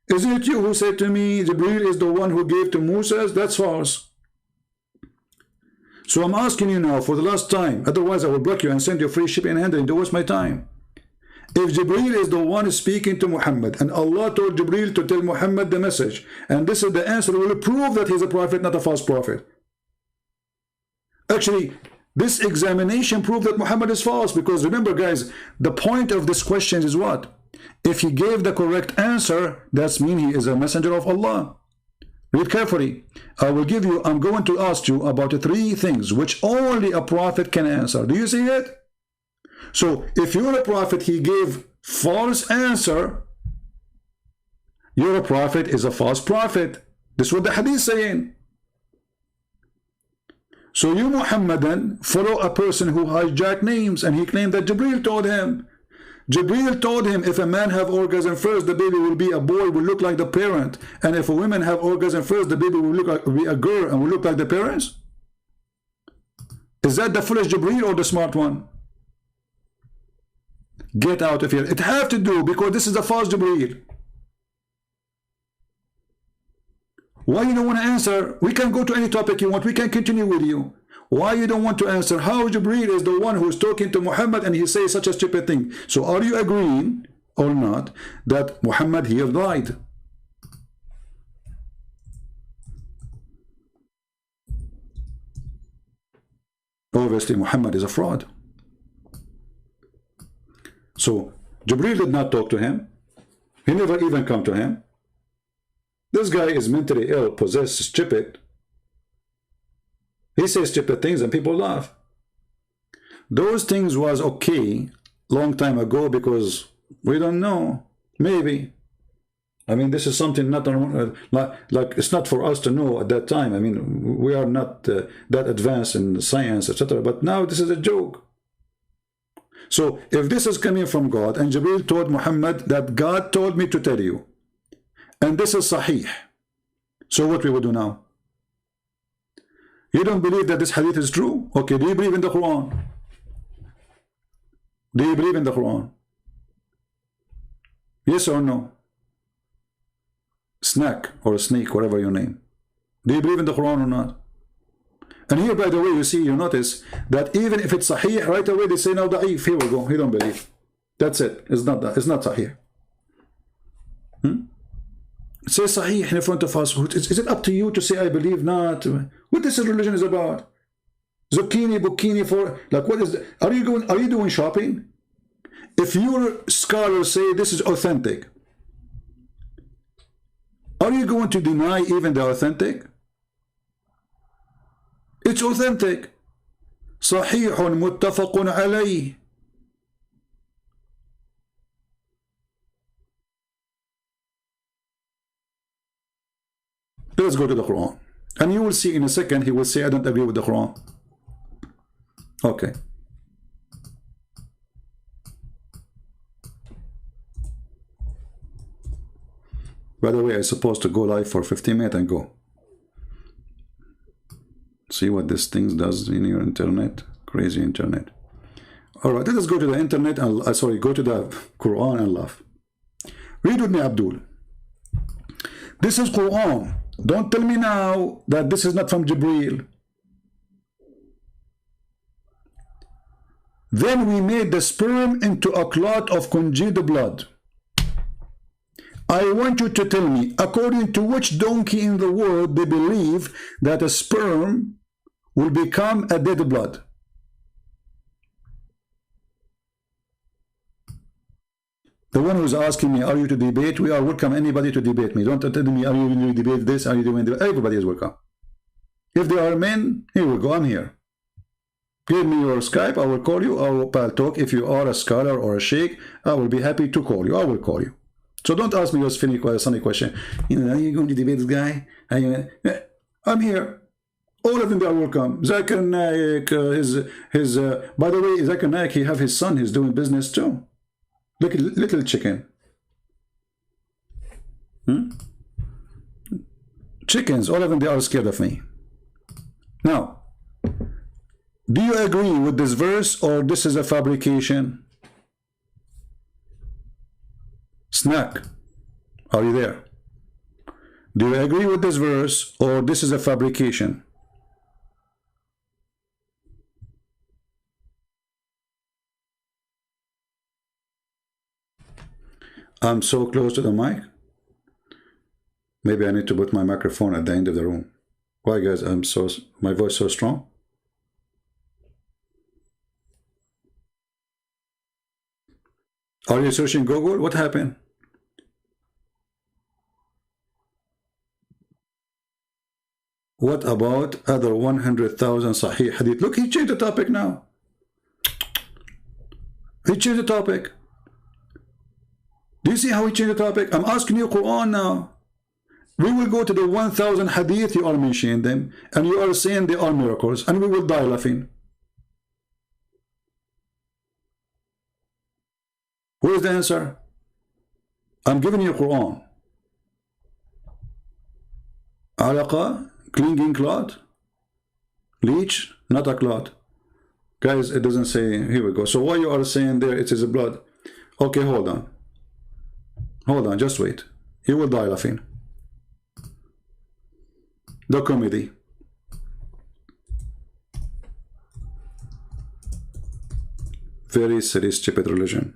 Isn't it you who said to me, Jibreel is the one who gave to Moses? That's false. So I'm asking you now for the last time, otherwise I will block you and send you free shipping and handling. Don't waste my time. If Jibreel is the one speaking to Muhammad, and Allah told Jibreel to tell Muhammad the message, and this is the answer, will prove that he's a prophet, not a false prophet. Actually, this examination proved that Muhammad is false, because remember, guys, the point of this question is what? If he gave the correct answer, that means he is a messenger of Allah. Read carefully. I'm going to ask you about 3 things which only a prophet can answer. Do you see it? So if you're a prophet, he gave false answer, you're a prophet is a false prophet. This is what the hadith is saying. So you Muhammadan follow a person who hijacked names, and he claimed that Jibreel told him. Jibreel told him if a man have orgasm first, the baby will be a boy, will look like the parent. And if a woman have orgasm first, the baby will be a girl and will look like the parents. Is that the foolish Jibreel or the smart one? Get out of here. It have to do, because this is a false Jibreel. Why you don't want to answer? We can go to any topic you want. We can continue with you. Why you don't want to answer? How Jibreel is the one who is talking to Muhammad and he says such a stupid thing? So are you agreeing or not that Muhammad here lied? Obviously Muhammad is a fraud. So Jibreel did not talk to him. He never even come to him. This guy is mentally ill, possessed, stupid. He says stupid things and people laugh. Those things was okay long time ago, because we don't know. Maybe. I mean, this is something not like it's not for us to know at that time. I mean, we are not that advanced in science, etc. But now this is a joke. So if this is coming from God, and Jibreel told Muhammad that God told me to tell you, and this is sahih, so what we will do now? You don't believe that this hadith is true? Okay, do you believe in the Quran? Do you believe in the Quran? Yes or no? Snack or snake, whatever your name. Do you believe in the Quran or not? And here, by the way, you notice that even if it's sahih, right away they say now da'if. Here we go. He don't believe. That's it. It's not sahih. It says sahih in front of us. Is it up to you to say I believe not? What this religion is about? Zucchini, bukini for like what is the, are you doing shopping? If your scholars say this is authentic, are you going to deny even the authentic? It's authentic. Sahihun muttafaqun alayh. Let's go to the Quran. And you will see in a second, he will say, I don't agree with the Quran. Okay. By the way, I'm supposed to go live for 15 minutes and go. See what this thing does in your internet. Crazy internet. All right, let us go to the internet and go to the Quran and laugh. Read with me, Abdul. This is Quran. Don't tell me now that this is not from Jibreel. Then we made the sperm into a clot of congealed blood. I want you to tell me, according to which donkey in the world they believe that a sperm will become a dead blood? The one who's asking me, are you to debate? We are welcome anybody to debate me. Don't tell me, are you going to debate this? Are you doing this? Everybody is welcome. If they are men, here we go, I'm here. Give me your Skype, I will call you, I will talk. If you are a scholar or a sheikh, I will be happy to call you. I will call you. So don't ask me your funny question. You know, are you going to debate this guy? I'm here. All of them are welcome. Zakir Naik, by the way, Zakir Naik, he have his son, he's doing business too. Look at little chicken. Chickens, all of them, they are scared of me. Now, do you agree with this verse or this is a fabrication? Snack, are you there? Do you agree with this verse or this is a fabrication? I'm so close to the mic. Maybe I need to put my microphone at the end of the room. Why, guys? My voice so strong. Are you searching Google? What happened? What about other 100,000 Sahih Hadith? Look, he changed the topic now. He changed the topic. Do you see how he changed the topic? I'm asking you Quran now. We will go to the 1,000 Hadith, you are mentioning them, and you are saying they are miracles, and we will die laughing. Where is the answer? I'm giving you Quran. Alaqa, clinging clot, leech, not a clot. Guys, it doesn't say, here we go. So why you are saying there it is a blood? Okay, hold on. Hold on, just wait. You will die laughing. The comedy. Very silly, stupid religion.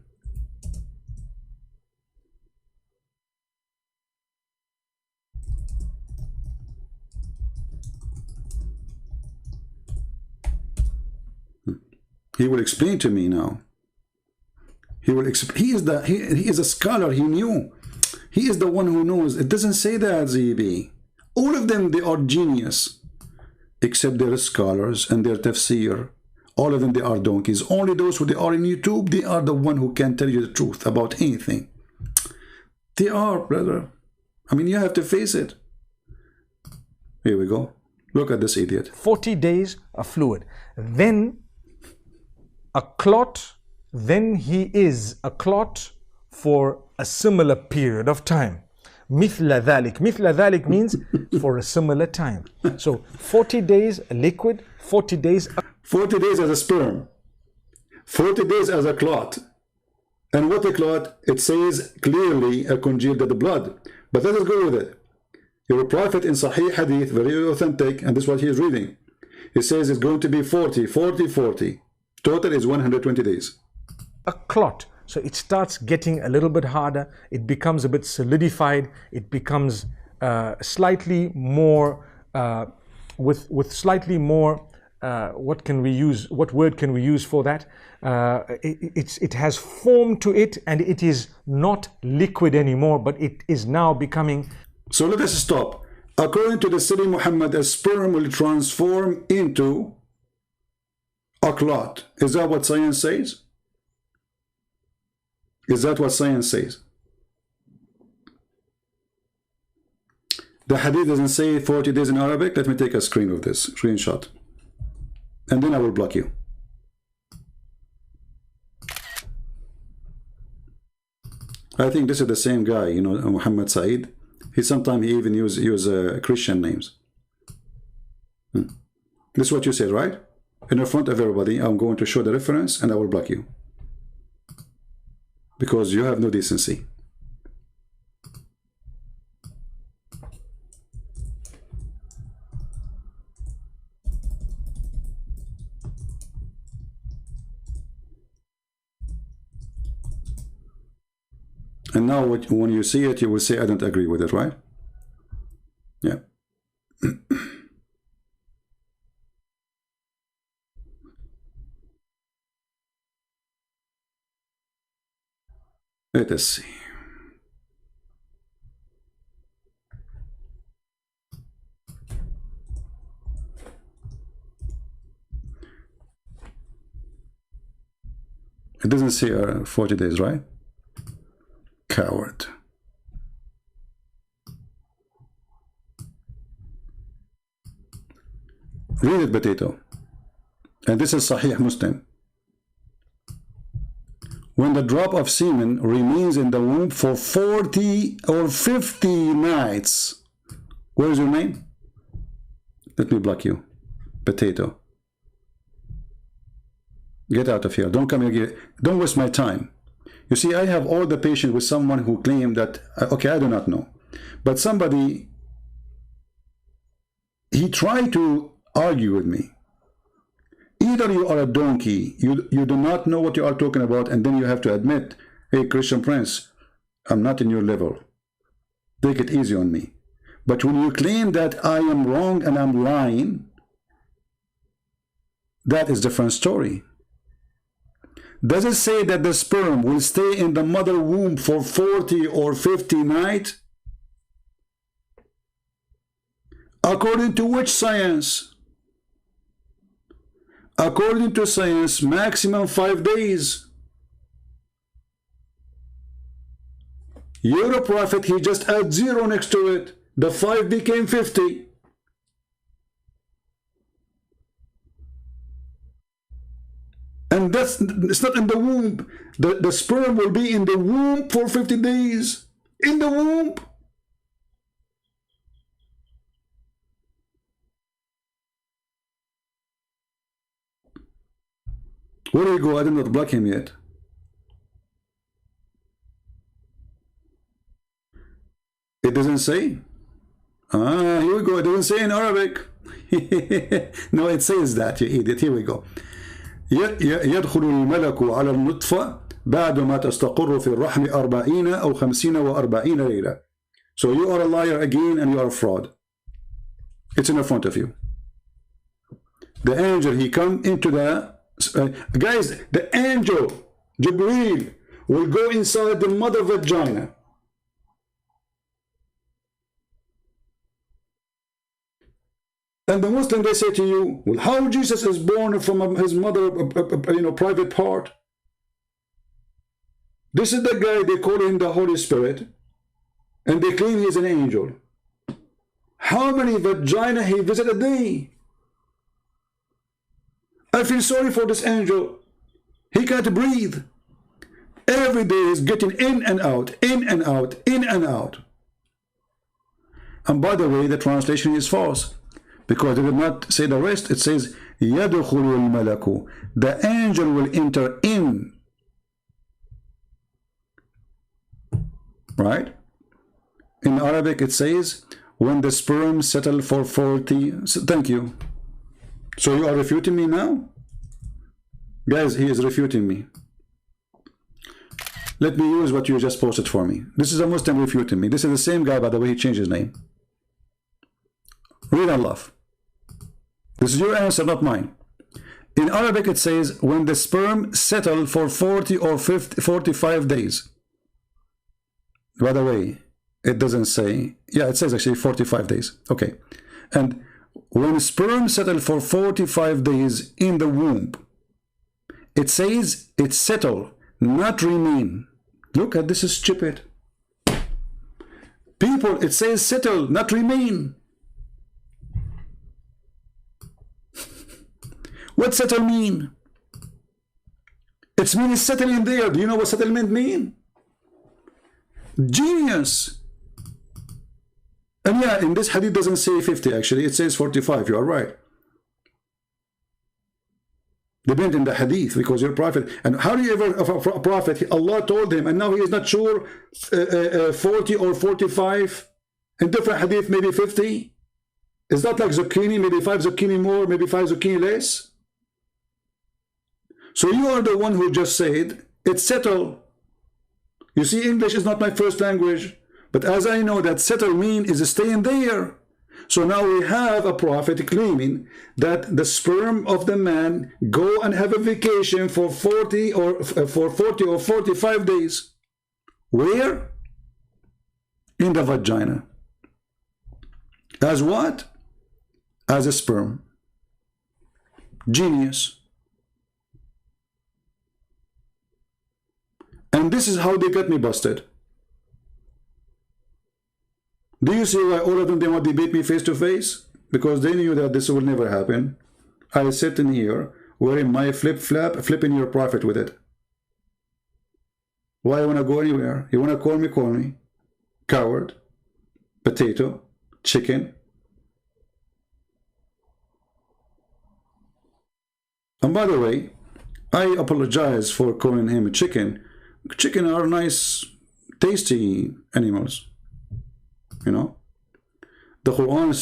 He will explain to me now. He will. He is a scholar. He knew. He is the one who knows. It doesn't say that, ZB. All of them, they are genius, except their scholars and their tafsir. All of them, they are donkeys. Only those who they are in YouTube, they are the one who can tell you the truth about anything. They are, brother. I mean, you have to face it. Here we go. Look at this idiot. 40 days of fluid. Then a clot. Then he is a clot for a similar period of time. Mithla dhalik. Mithla dhalik means for a similar time. So 40 days a liquid, 40 days... 40 days as a sperm, 40 days as a clot. And what a clot? It says clearly a congealed blood. But let us go with it. Your prophet in Sahih Hadith, very authentic, and this is what he is reading. He says it's going to be 40, 40, 40. Total is 120 days. A clot. So it starts getting a little bit harder. It becomes a bit solidified. It becomes slightly more, with slightly more, what can we use? What word can we use for that? It has form to it, and it is not liquid anymore, but it is now becoming... So let us stop. According to the Sayyid Muhammad, a sperm will transform into a clot. Is that what science says? Is that what science says? The hadith doesn't say 40 days in Arabic. Let me take a screenshot. And then I will block you. I think this is the same guy, you know, Muhammad Said. Sometimes he even use Christian names. This is what you said, right? In the front of everybody, I'm going to show the reference and I will block you. Because you have no decency. And now when you see it, you will say, I don't agree with it, right? Yeah. Let us see. It doesn't say 40 days, right? Coward. Read it, potato. And this is Sahih Muslim. When the drop of semen remains in the womb for 40 or 50 nights. Where is your name? Let me block you. Potato. Get out of here. Don't come here. Don't waste my time. You see, I have all the patience with someone who claimed that, okay, I do not know. But somebody, he tried to argue with me. Either you are a donkey, you do not know what you are talking about, and then you have to admit, hey, Christian Prince, I'm not in your level. Take it easy on me. But when you claim that I am wrong and I'm lying, that is a different story. Does it say that the sperm will stay in the mother womb for 40 or 50 nights? According to which science? According to science, maximum 5 days. You're a prophet, he just add 0 next to it. The 5 became 50. And it's not in the womb. The sperm will be in the womb for 50 days. In the womb. Where do you go? I did not block him yet. It doesn't say. Here we go. It doesn't say in Arabic. No, it says that, you idiot. Here we go. يدخل الملك على النطفة بعد ما تستقر في الرحم 40 أو 50 و40 ليلة. So you are a liar again and you are a fraud. It's in front of you. The angel, he come into the... guys, the angel, Jibreel, will go inside the mother vagina. And the Muslim, they say to you, well, how Jesus is born from his mother, private part? This is the guy, they call him the Holy Spirit, and they claim he's an angel. How many vagina he visit a day? I feel sorry for this angel. He can't breathe. Every day he's getting in and out, in and out, in and out. And by the way, the translation is false, because it did not say the rest. It says, يَدْخُلُ الْمَلَكُ. The angel will enter in. Right? In Arabic it says, when the sperm settle for 40... Thank you. So you are refuting me now? Guys, he is refuting me. Let me use what you just posted for me. This is a Muslim refuting me. This is the same guy, by the way, he changed his name. Read and laugh. This is your answer, not mine. In Arabic it says, when the sperm settle for 40 or 45 days. By the way, it doesn't say... Yeah, it says actually 45 days. Okay. And when sperm settle for 45 days in the womb, it says it settle, not remain. Look at this, is stupid. People, it says settle, not remain. What settle mean? It means settle in there. Do you know what settlement mean? Genius. And yeah, in this hadith doesn't say 50 actually, it says 45. You are right. Depend in the hadith, because you're a prophet. And how do you ever, a prophet, Allah told him, and now he is not sure 40 or 45. In different hadith, maybe 50. Is that like zucchini? Maybe 5 zucchini more, maybe 5 zucchini less. So you are the one who just said, it's settled. You see, English is not my first language, but as I know that settle mean is staying there. So now we have a prophet claiming that the sperm of the man go and have a vacation for 40 or 45 days. Where? In the vagina. As what? As a sperm. Genius. And this is how they got me busted. Do you see why all of them, they want to debate me face to face? Because they knew that this will never happen. I sit in here wearing my flip-flap, flipping your prophet with it. Why I want to go anywhere? You want to call me, call me. Coward, potato, chicken. And by the way, I apologize for calling him a chicken. Chicken are nice, tasty animals. You know, the Quran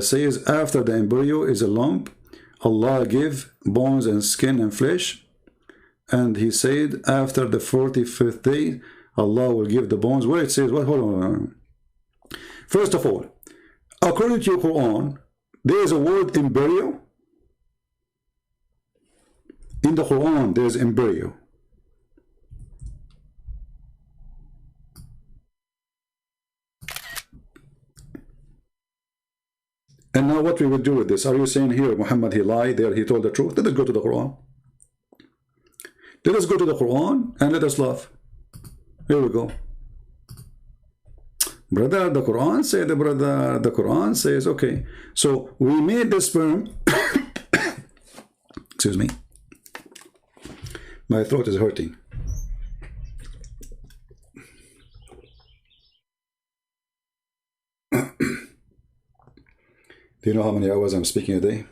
says after the embryo is a lump, Allah give bones and skin and flesh, and He said after the 45th day, Allah will give the bones. Where it says, what? Hold on. First of all, according to your Quran, there is a word embryo. In the Quran, there is embryo. And now what we will do with this? Are you saying here Muhammad, he lied, there he told the truth? Let us go to the Quran. Let us go to the Quran and let us laugh. Here we go. Brother, the Quran said, the Quran says, okay. So we made the sperm. Excuse me. My throat is hurting. Do you know how many hours I'm speaking a day?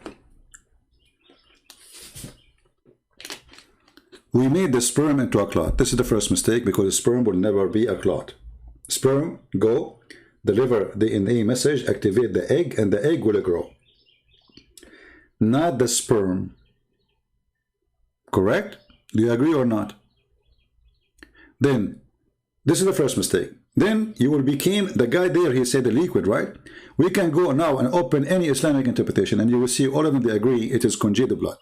We made the sperm into a clot. This is the first mistake, because the sperm will never be a clot. Sperm go, deliver the DNA message, activate the egg, and the egg will grow. Not the sperm. Correct? Do you agree or not? Then, this is the first mistake. Then you will become the guy there, he said the liquid, right? We can go now and open any Islamic interpretation and you will see all of them, they agree it is congealed blood.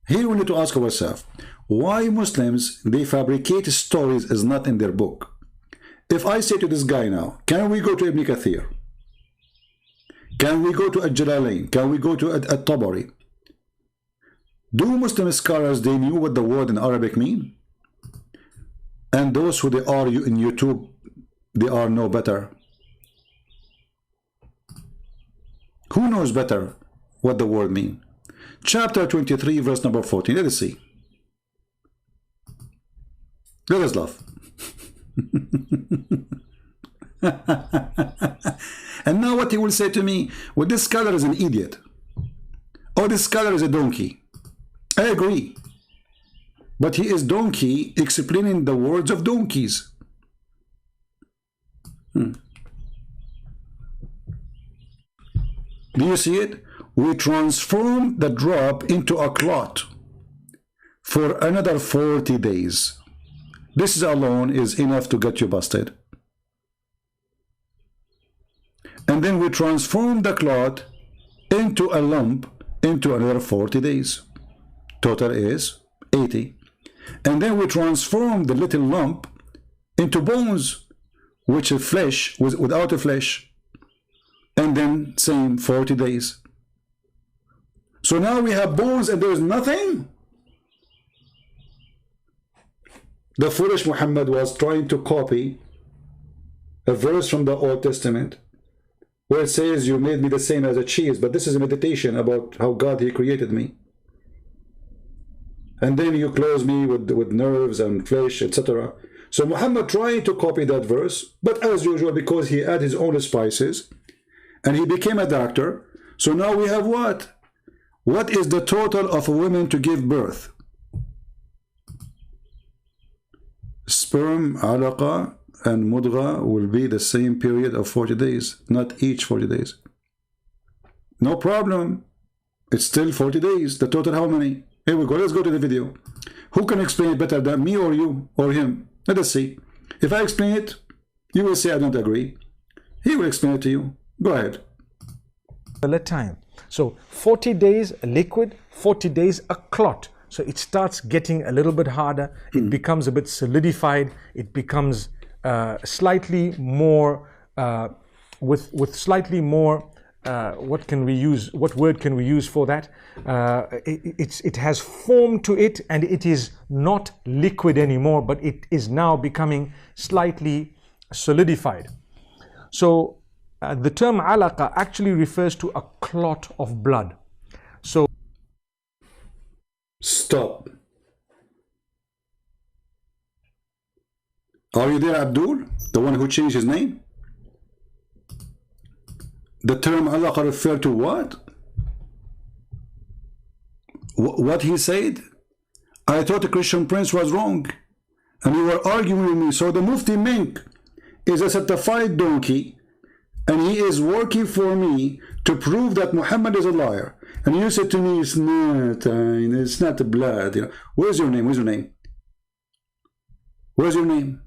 Here we need to ask ourselves, why Muslims, they fabricate stories is not in their book? If I say to this guy now, can we go to Ibn Kathir? Can we go to Al-Jalalain? Can we go to At-Tabari? Do Muslim scholars, they knew what the word in Arabic mean? And those who they are in YouTube, they are no better. Who knows better what the word mean? Chapter 23, verse number 14. Let us see. Let us laugh. And now what he will say to me, well, this scholar is an idiot. Or this scholar is a donkey. I agree. But he is donkey explaining the words of donkeys. Do you see it? We transform the drop into a clot for another 40 days. This alone is enough to get you busted. And then we transform the clot into a lump into another 40 days. Total is 80. And then we transform the little lump into bones, which is flesh without a flesh. And then same 40 days. So now we have bones and there is nothing. The foolish Muhammad was trying to copy a verse from the Old Testament where it says, you made me the same as a cheese. But this is a meditation about how God, he created me. And then you close me with nerves and flesh, etc. So Muhammad trying to copy that verse, but as usual, because he had his own spices, and he became a doctor. So now we have what? What is the total of women to give birth? Sperm, alaqa, and mudgha will be the same period of 40 days, not each 40 days. No problem. It's still 40 days. The total how many? Here we go. Let's go to the video. Who can explain it better than me or you or him? Let us see. If I explain it, you will say I don't agree. He will explain it to you. Go ahead. Time. So 40 days a liquid, 40 days a clot. So it starts getting a little bit harder. It becomes a bit solidified. It becomes slightly more with slightly more. What can we use? What word can we use for that? It has form to it, and it is not liquid anymore, but it is now becoming slightly solidified. So the term alaqa actually refers to a clot of blood. So stop. Are you there, Abdul? The one who changed his name? The term alaqa refer to what? What he said? I thought the Christian Prince was wrong, and you were arguing with me. So the Mufti Mink is a certified donkey, and he is working for me to prove that Muhammad is a liar. And you said to me, it's not the blood. You know. Where's your name? Where's your name? Where's your name?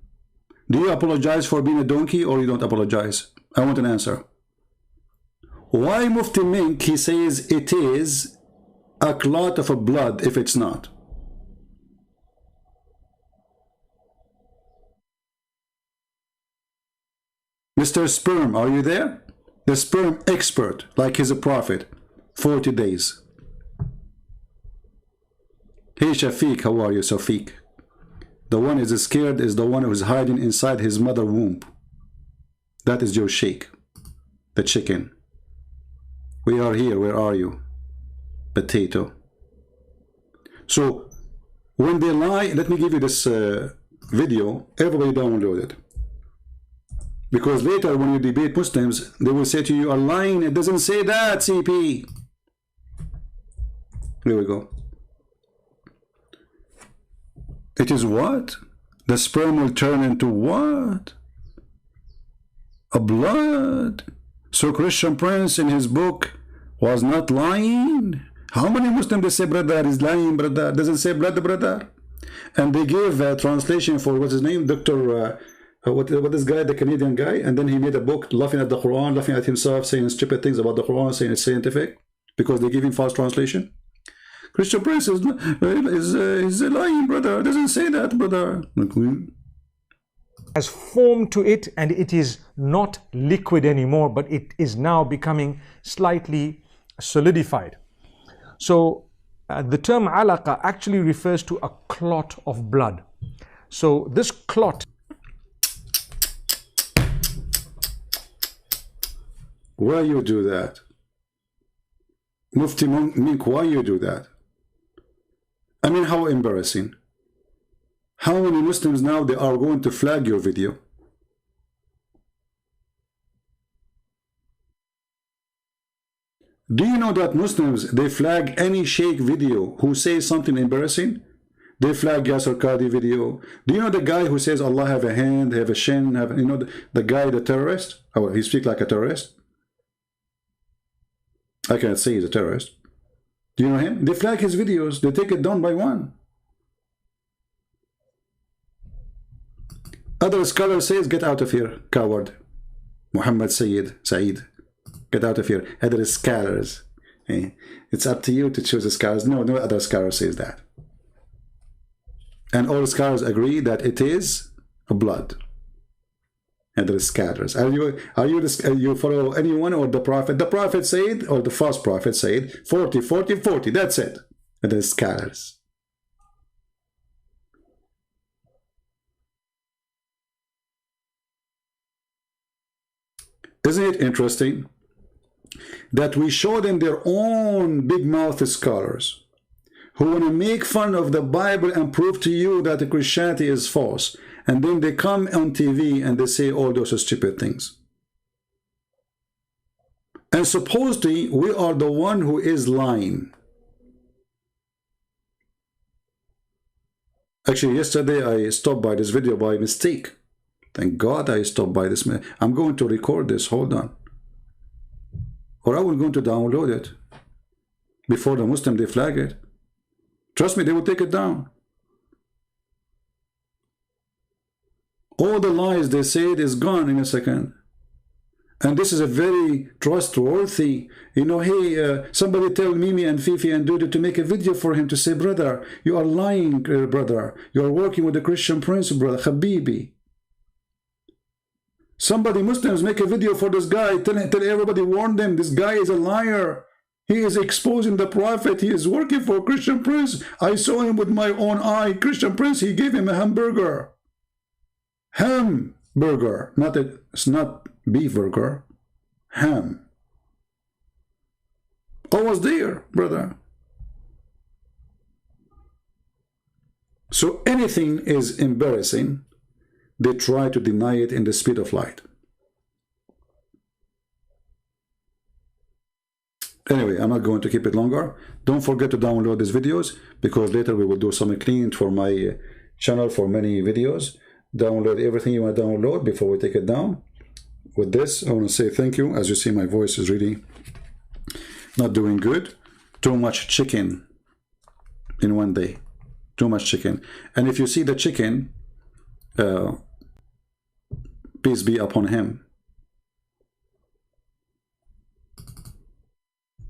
Do you apologize for being a donkey, or you don't apologize? I want an answer. Why Mufti Mink, he says it is a clot of a blood if it's not? Mr. Sperm, are you there? The sperm expert, like he's a prophet. 40 days. Hey Shafiq, how are you, Shafiq? The one is scared is the one who is hiding inside his mother womb. That is your Shaykh, the chicken. We are here. Where are you? Potato. So when they lie, let me give you this video. Everybody download it. Because later when you debate Muslims, they will say to you, you are lying. It doesn't say that, CP. Here we go. It is what? The sperm will turn into what? A blood. So Christian Prince in his book was not lying. How many Muslims they say brother is lying, brother? Doesn't say blood, brother. And they gave a translation for what's his name, Dr. What this guy, the Canadian guy, and then he made a book laughing at the Quran, laughing at himself, saying stupid things about the Quran, saying it's scientific because they give him false translation. Christian Prince is lying, brother. Doesn't say that, brother. Has form to it, and it is not liquid anymore, but it is now becoming slightly solidified. So the term alaqa actually refers to a clot of blood. So this clot. Why you do that? Mufti Mink, why you do that? I mean, how embarrassing. How many Muslims now they are going to flag your video? Do you know that Muslims, they flag any Shaykh video who says something embarrassing? They flag Yasser Qadi video. Do you know the guy who says Allah have a hand, have a shin, have, you know, the guy, the terrorist? Oh, he speaks like a terrorist. I can't say he's a terrorist. Do you know him? They flag his videos. They take it down by one. Other scholar says, get out of here, coward. Muhammad Saeed. Get out of here. Other scholars. It's up to you to choose the scholars. No other scholar says that. And all scholars agree that it is a blood. And there is scholars. You follow anyone or the Prophet? The Prophet said, or the false Prophet said, 40, 40, 40. That's it. And there is scholars. Isn't it interesting that we show them their own big-mouthed scholars who want to make fun of the Bible and prove to you that the Christianity is false, and then they come on TV and they say all those stupid things. And supposedly we are the one who is lying. Actually, yesterday I stopped by this video by mistake. Thank God I stopped by this. I'm going to record this. Hold on. Or I will going to download it before the Muslim they flag it. Trust me, they will take it down. All the lies they said is gone in a second. And this is a very trustworthy, you know, hey, somebody tell Mimi and Fifi and Dudu to make a video for him to say, brother, you are lying, brother. You are working with the Christian Prince, brother, Habibi. Somebody, Muslims, make a video for this guy. Tell everybody, warn them, this guy is a liar. He is exposing the Prophet. He is working for Christian Prince. I saw him with my own eye. Christian Prince, he gave him a hamburger. Hamburger, it's not beef burger, ham. I was there, brother. So anything is embarrassing, they try to deny it in the speed of light. Anyway, I'm not going to keep it longer. Don't forget to download these videos, because later we will do some cleaning for my channel for many videos. Download everything you want to download before we take it down. With this, I want to say thank you. As you see, my voice is really not doing good. Too much chicken in one day. Too much chicken. And if you see the chicken, peace be upon him,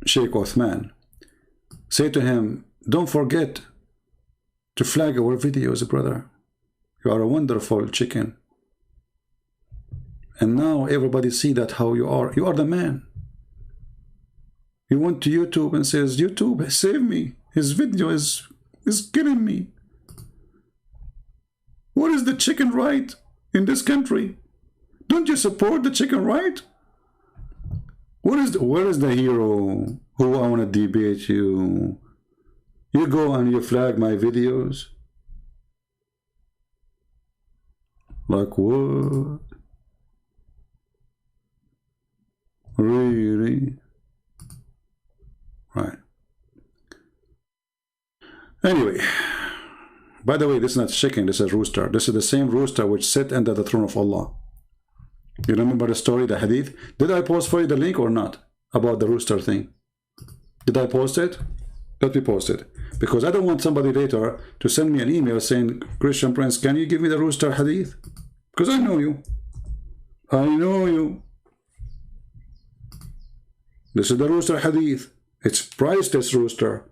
Shaykh Uthman, say to him, don't forget to flag our videos, brother. You are a wonderful chicken. And now everybody see that how you are. You are the man. You went to YouTube and says, YouTube, save me. His video is killing me. What is the chicken right in this country? Don't you support the chicken right? Where is the hero who I want to debate you? You go and you flag my videos. Like what? Really? Right. Anyway, by the way, this is not chicken, this is rooster. This is the same rooster which sat under the throne of Allah. You remember the story, the hadith? Did I post for you the link or not? About the rooster thing. Did I post it? Let me post it. Because I don't want somebody later to send me an email saying, Christian Prince, can you give me the rooster hadith? Because I know you. I know you. This is the rooster hadith. It's priceless rooster.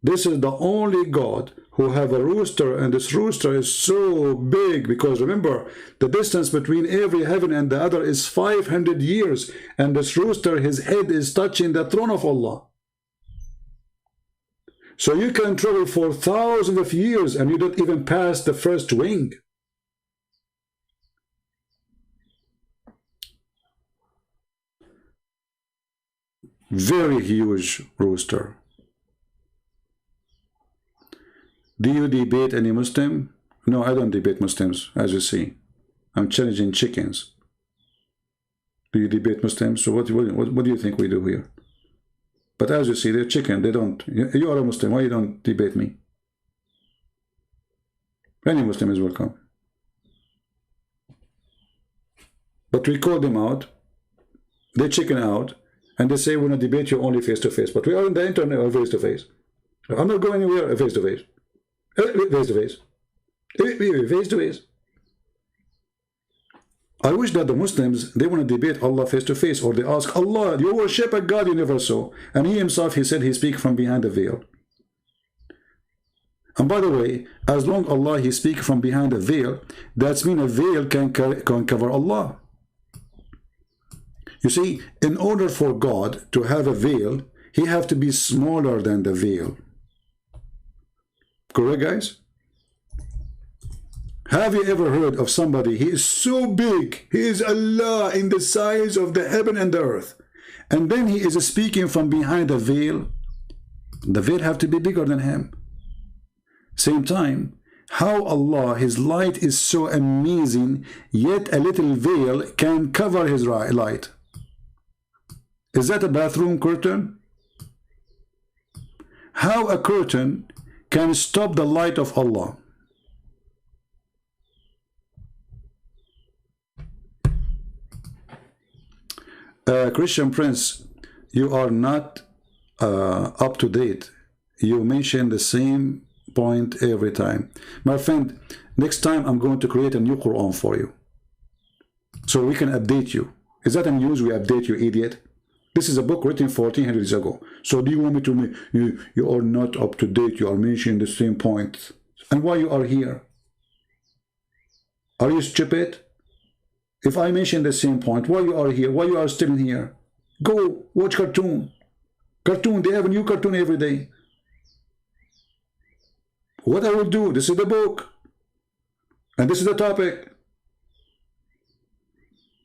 This is the only God who have a rooster, and this rooster is so big, because remember, the distance between every heaven and the other is 500 years, and this rooster, his head is touching the throne of Allah. So you can travel for thousands of years and you don't even pass the first wing. Very huge rooster. Do you debate any Muslim? No, I don't debate Muslims, as you see. I'm challenging chickens. Do you debate Muslims? So what do you think we do here? But as you see, they're chicken. They don't. You are a Muslim. Why you don't debate me? Any Muslim is welcome. But we call them out. They chicken out. And they say we're going to debate you only face-to-face. But we are on the internet or face-to-face. I'm not going anywhere face-to-face. Face-to-face. Face-to-face. I wish that the Muslims, they want to debate Allah face-to-face, or they ask Allah, you worship a God you never saw. And he himself, he said he speaks from behind the veil. And by the way, as long Allah he speaks from behind a veil, that's mean a veil can cover Allah. You see, in order for God to have a veil, he have to be smaller than the veil. Correct, guys? Have you ever heard of somebody, he is so big, he is Allah in the size of the heaven and the earth, and then he is speaking from behind a veil? The veil have to be bigger than him. Same time, how Allah, his light is so amazing, yet a little veil can cover his light. Is that a bathroom curtain? How a curtain can stop the light of Allah? Christian Prince, you are not up to date you mention the same point every time. My friend, next time I'm going to create a new Quran for you, so we can update you. Is that a news we update you, idiot? This is a book written 1400 years ago. So do you want me to make you are not up to date, you are mentioning the same points. And why you are here? Are you stupid? If I mention the same point, why you are here? Why you are still here? Go watch cartoon. Cartoon, they have a new cartoon every day. What I will do, this is the book. And this is the topic.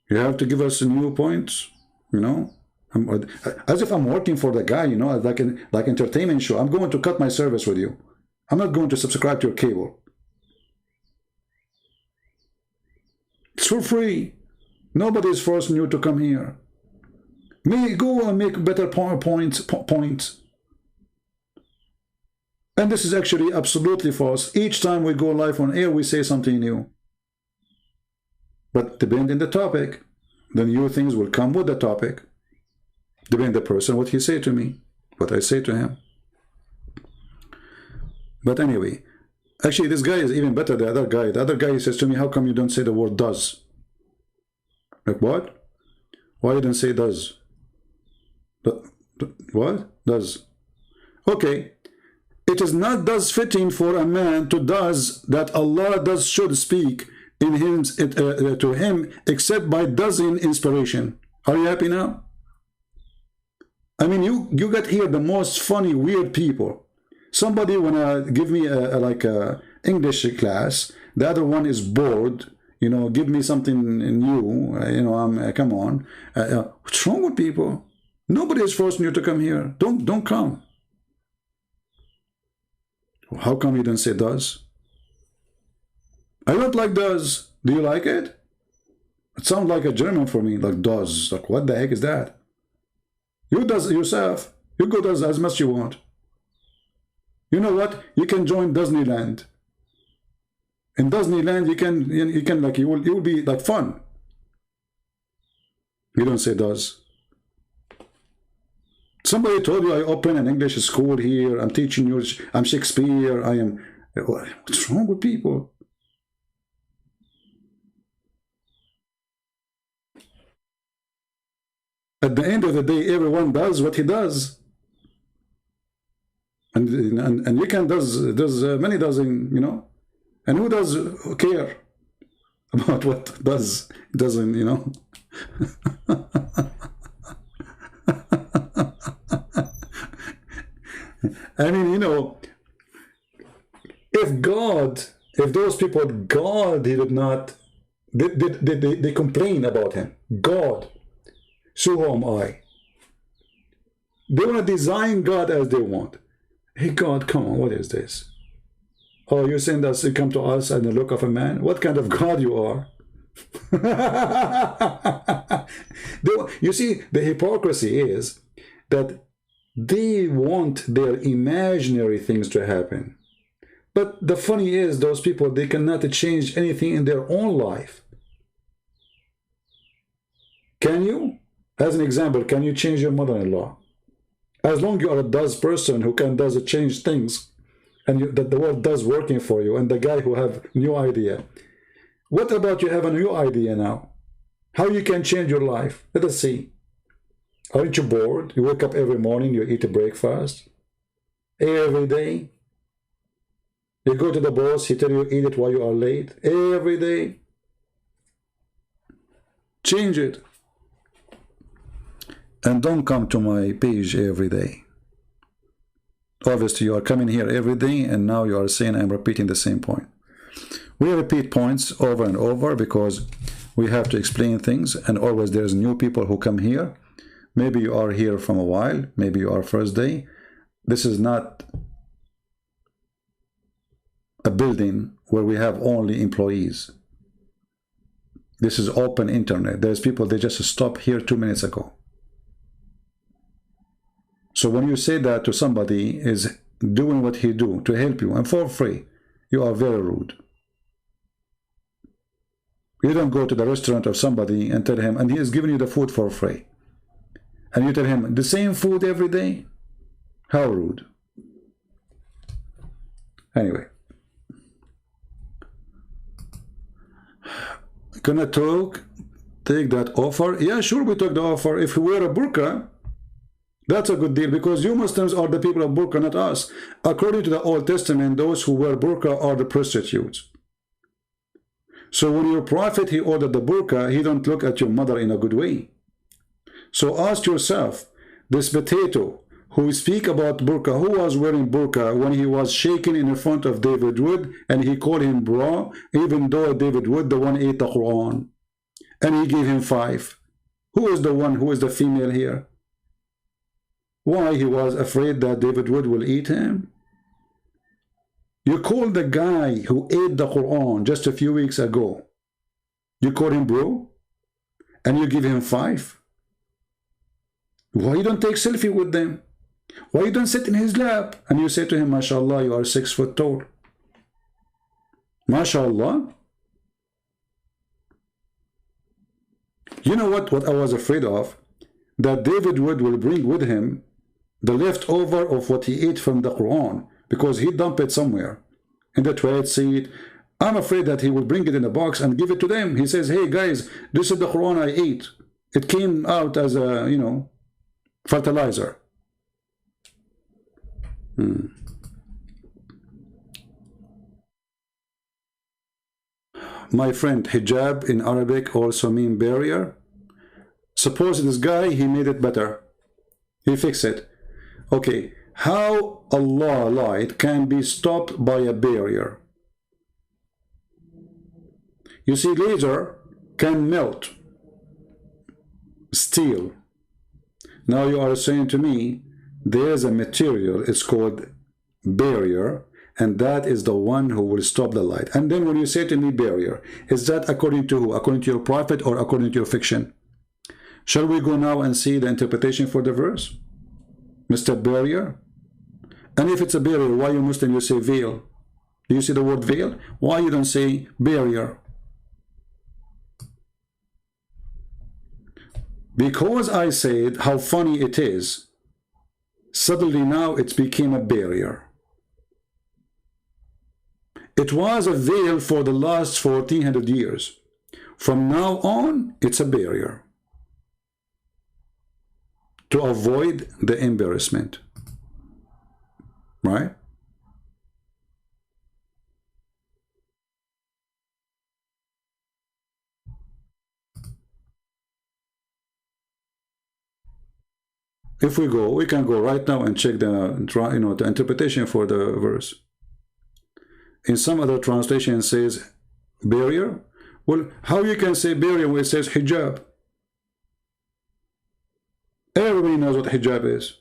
You have to give us new points, you know? As if I'm working for the guy, you know, like entertainment show. I'm going to cut my service with you. I'm not going to subscribe to your cable. It's for free. Nobody is forcing you to come here. Go and make better points. And this is actually absolutely false. Each time we go live on air, we say something new. But depending on the topic, the new things will come with the topic. Depending on the person, what he say to me, what I say to him. But anyway, actually this guy is even better than the other guy. The other guy says to me, how come you don't say the word does? Like what? Why you don't say does? What? Does. Okay. It is not does fitting for a man to does that Allah does should speak in him to him except by does in inspiration. Are you happy now? I mean, you got here the most funny, weird people. Somebody wanna give me like a English class. The other one is bored. You know, give me something new. You know, come on. What's wrong with people? Nobody is forcing you to come here. Don't come. How come you don't say does? I don't like does. Do you like it? It sounds like a German for me, like does. Like what the heck is that? You does it yourself. You go does as much as you want. You know what? You can join Disneyland. In Disneyland, you can like you will be like fun. You don't say does. Somebody told you I open an English school here. I'm teaching you. I'm Shakespeare. I am. What's wrong with people? At the end of the day, everyone does what he does, and you can does many dozen, you know, and who does care about what doesn't, you know. I mean, you know, if those people, God, he did not, they complain about him. God, so who am I? They want to design God as they want. Hey, God, come on, what is this? Oh, you send us, you come to us in the look of a man? What kind of God you are? You see, the hypocrisy is that they want their imaginary things to happen. But the funny is, those people, they cannot change anything in their own life. Can you? As an example, can you change your mother-in-law? As long as you are a does person who can change things, and that the world does working for you, and the guy who have new idea. What about you have a new idea now? How you can change your life? Let us see. Aren't you bored? You wake up every morning, you eat a breakfast. Every day. You go to the boss, he tell you eat it while you are late. Every day. Change it. And don't come to my page every day. Obviously, you are coming here every day, and now you are saying I'm repeating the same point. We repeat points over and over because we have to explain things, and always there's new people who come here. Maybe you are here from a while, maybe you are first day. This is not a building where we have only employees. This is open internet. There's people, they just stopped here 2 minutes ago. So when you say that to somebody is doing what he do to help you and for free, you are very rude. You don't go to the restaurant of somebody and tell him, and he is giving you the food for free. And you tell him, the same food every day? How rude. Anyway, gonna take that offer? Yeah, sure, we took the offer. If we wear a burqa, that's a good deal, because you Muslims are the people of burqa, not us. According to the Old Testament, those who wear burqa are the prostitutes. So when your prophet, he ordered the burqa, he don't look at your mother in a good way. So ask yourself, this potato who speak about burqa, who was wearing burqa when he was shaking in front of David Wood, and he called him bro, even though David Wood, the one ate the Quran, and he gave him 5. Who is the one, who is the female here? Why? He was afraid that David Wood will eat him? You call the guy who ate the Quran just a few weeks ago, you call him bro, and you give him 5? Why you don't take selfie with them? Why you don't sit in his lap and you say to him, mashallah, you are 6 foot tall? Mashallah. You know what I was afraid of? That David Wood will bring with him the leftover of what he ate from the Quran, because he dumped it somewhere in the toilet seat. I'm afraid that he will bring it in a box and give it to them. He says, hey guys, this is the Quran I ate. It came out as a, you know, fertilizer. My friend, hijab in Arabic also mean barrier. Suppose this guy, he made it better. He fixed it. Okay, how Allah light can be stopped by a barrier? You see, laser can melt steel. Now you are saying to me, there's a material, it's called barrier, and that is the one who will stop the light. And then when you say to me barrier, is that according to who? According to your prophet or according to your fiction? Shall we go now and see the interpretation for the verse? Mr. Barrier? And if it's a barrier, why you Muslim you say veil? Do you see the word veil? Why you don't say barrier? Because I said how funny it is, suddenly now it became a barrier. It was a veil for the last 1400 years. From now on, it's a barrier to avoid the embarrassment. Right? If we go, we can go right now and check the the interpretation for the verse. In some other translation it says barrier. Well, how you can say barrier when it says hijab? Everybody knows what hijab is.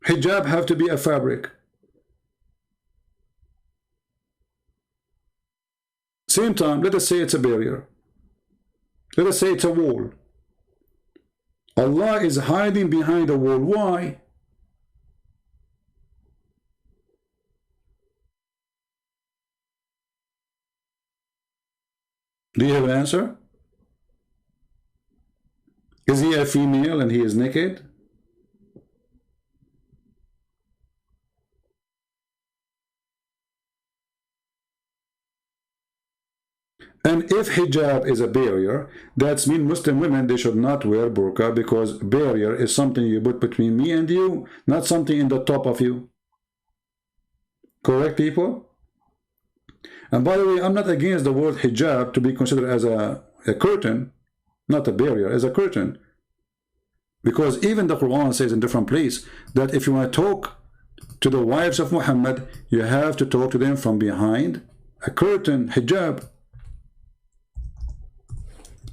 Hijab have to be a fabric. Same time, let us say it's a barrier. Let us say it's a wall. Allah is hiding behind a wall. Why? Do you have an answer? Is he a female and he is naked? And if hijab is a barrier, that means Muslim women, they should not wear burqa, because barrier is something you put between me and you, not something in the top of you. Correct, people? And by the way, I'm not against the word hijab to be considered as a curtain, not a barrier, as a curtain. Because even the Quran says in different places that if you want to talk to the wives of Muhammad, you have to talk to them from behind a curtain, hijab.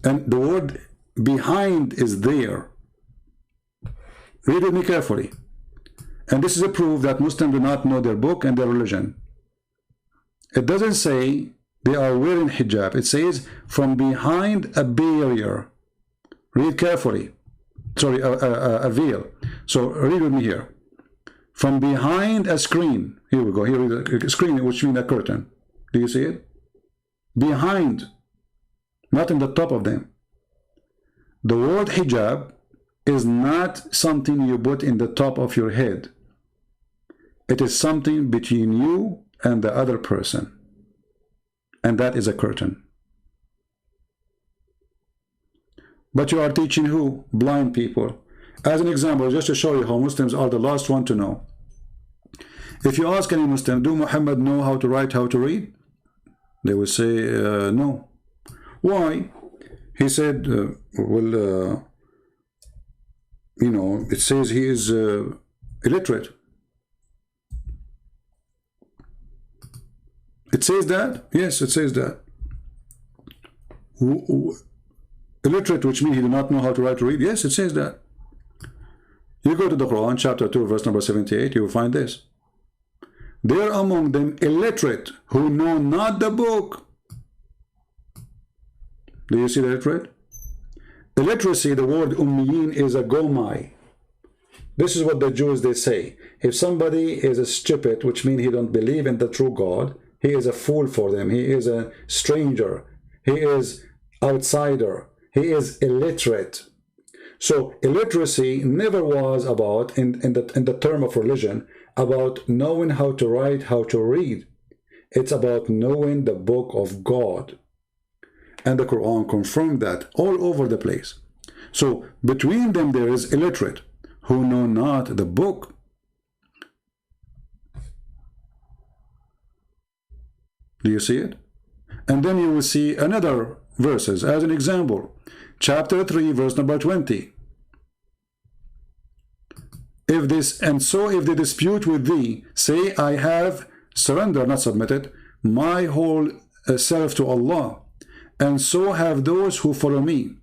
And the word behind is there. Read with me carefully. And this is a proof that Muslims do not know their book and their religion. It doesn't say they are wearing hijab. It says from behind a barrier. Read carefully. Sorry, a veil. So read with me here. From behind a screen. Here we go. Here is a screen, which means a curtain. Do you see it? Behind. Not in the top of them. The word hijab is not something you put in the top of your head. It is something between you and the other person. And that is a curtain. But you are teaching who? Blind people. As an example, just to show you how Muslims are the last one to know. If you ask any Muslim, do Muhammad know how to write, how to read? They will say, no. Why? He said, well, you know, it says he is illiterate. It says that? Yes, it says that. Illiterate, which means he does not know how to write or read? Yes, it says that. You go to the Quran, chapter 2, verse number 78, you will find this. There are among them illiterate who know not the book. Do you see the illiterate? Illiteracy, the word ummiyin, is a gomai. This is what the Jews, they say. If somebody is a stupid, which means he don't believe in the true God, he is a fool for them. He is a stranger. He is outsider. He is illiterate. So illiteracy never was about, in the term of religion, about knowing how to write, how to read. It's about knowing the book of God. And the Quran confirmed that all over the place. So between them there is illiterate who know not the book. Do you see it? And then you will see another verses as an example. Chapter 3, verse number 20. If they dispute with thee, say, I have surrendered, not submitted, my whole self to Allah, and so have those who follow me.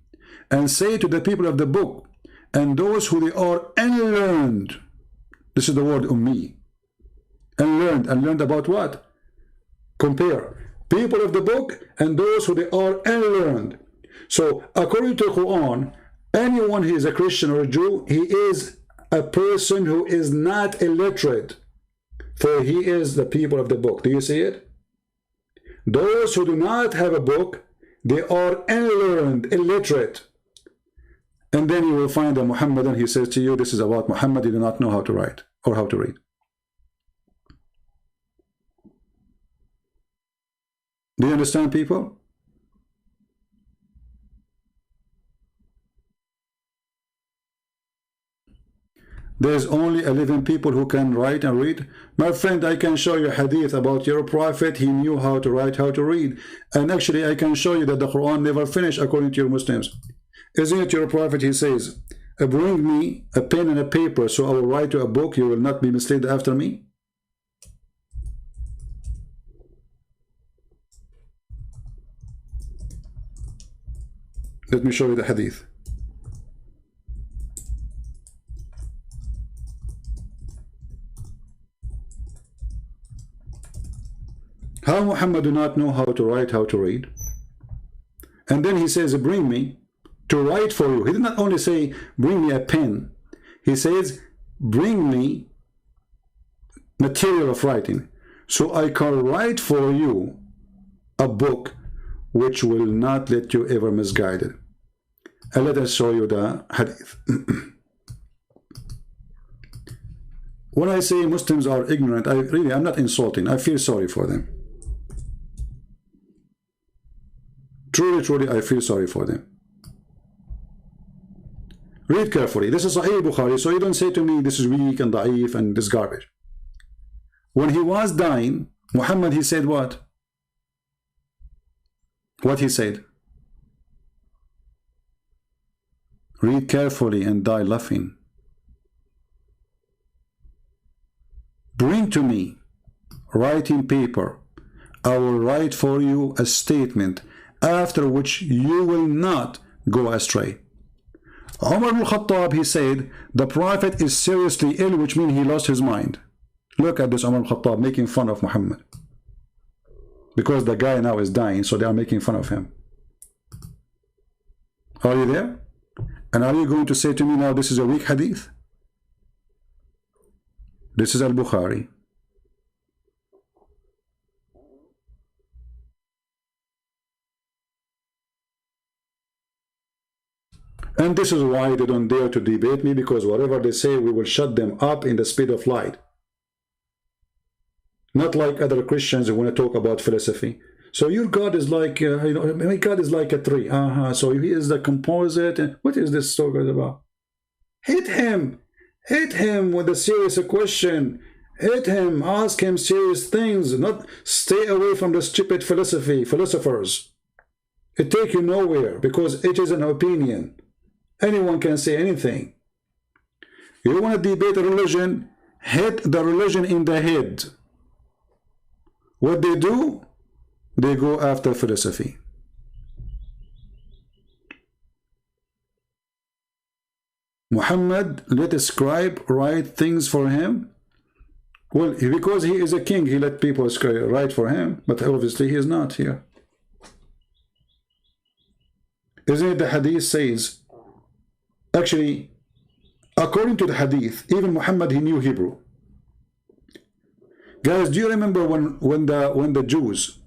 And say to the people of the book, and those who they are unlearned. This is the word ummi. Unlearned. Unlearned about what? Compare. People of the book and those who they are unlearned. So according to the Quran, anyone who is a Christian or a Jew, he is a person who is not illiterate, for he is the people of the book. Do you see it? Those who do not have a book, they are unlearned, illiterate. And then you will find a Muhammadan, he says to you, this is about Muhammad, you do not know how to write or how to read. Do you understand, people? There's only 11 people who can write and read. My friend, I can show you hadith about your prophet. He knew how to write, how to read. And actually, I can show you that the Quran never finished according to your Muslims. Isn't it your prophet? He says, bring me a pen and a paper so I will write you a book. You will not be misled after me. Let me show you the hadith. How Muhammad do not know how to write, how to read? And then he says, bring me to write for you. He did not only say, bring me a pen. He says, bring me material of writing, so I can write for you a book which will not let you ever misguided. And let us show you the hadith. When I say Muslims are ignorant, I'm not insulting. I feel sorry for them. Truly, truly, I feel sorry for them. Read carefully. This is Sahih Bukhari, so you don't say to me, this is weak and da'if and this garbage. When he was dying, Muhammad, he said what? What he said? Read carefully and die laughing. Bring to me writing paper. I will write for you a statement after which you will not go astray. Umar al-Khattab, he said, the Prophet is seriously ill, which means he lost his mind. Look at this Umar al-Khattab making fun of Muhammad. Because the guy now is dying, so they are making fun of him. Are you there? And are you going to say to me now, this is a weak hadith? This is al-Bukhari. And this is why they don't dare to debate me, because whatever they say, we will shut them up in the speed of light. Not like other Christians who want to talk about philosophy. So your God is like, you know, my God is like a tree. So he is the composite. What is this talking about? Hit him. Hit him with a serious question. Hit him. Ask him serious things. Not stay away from the stupid philosophers. It take you nowhere because it is an opinion. Anyone can say anything. You want to debate a religion? Hit the religion in the head. What they do? They go after philosophy. Muhammad let a scribe write things for him. Well, because he is a king, he let people write for him, but obviously he is not here. Isn't it the hadith says, actually, according to the hadith, even Muhammad, he knew Hebrew. Guys, do you remember when the Jews,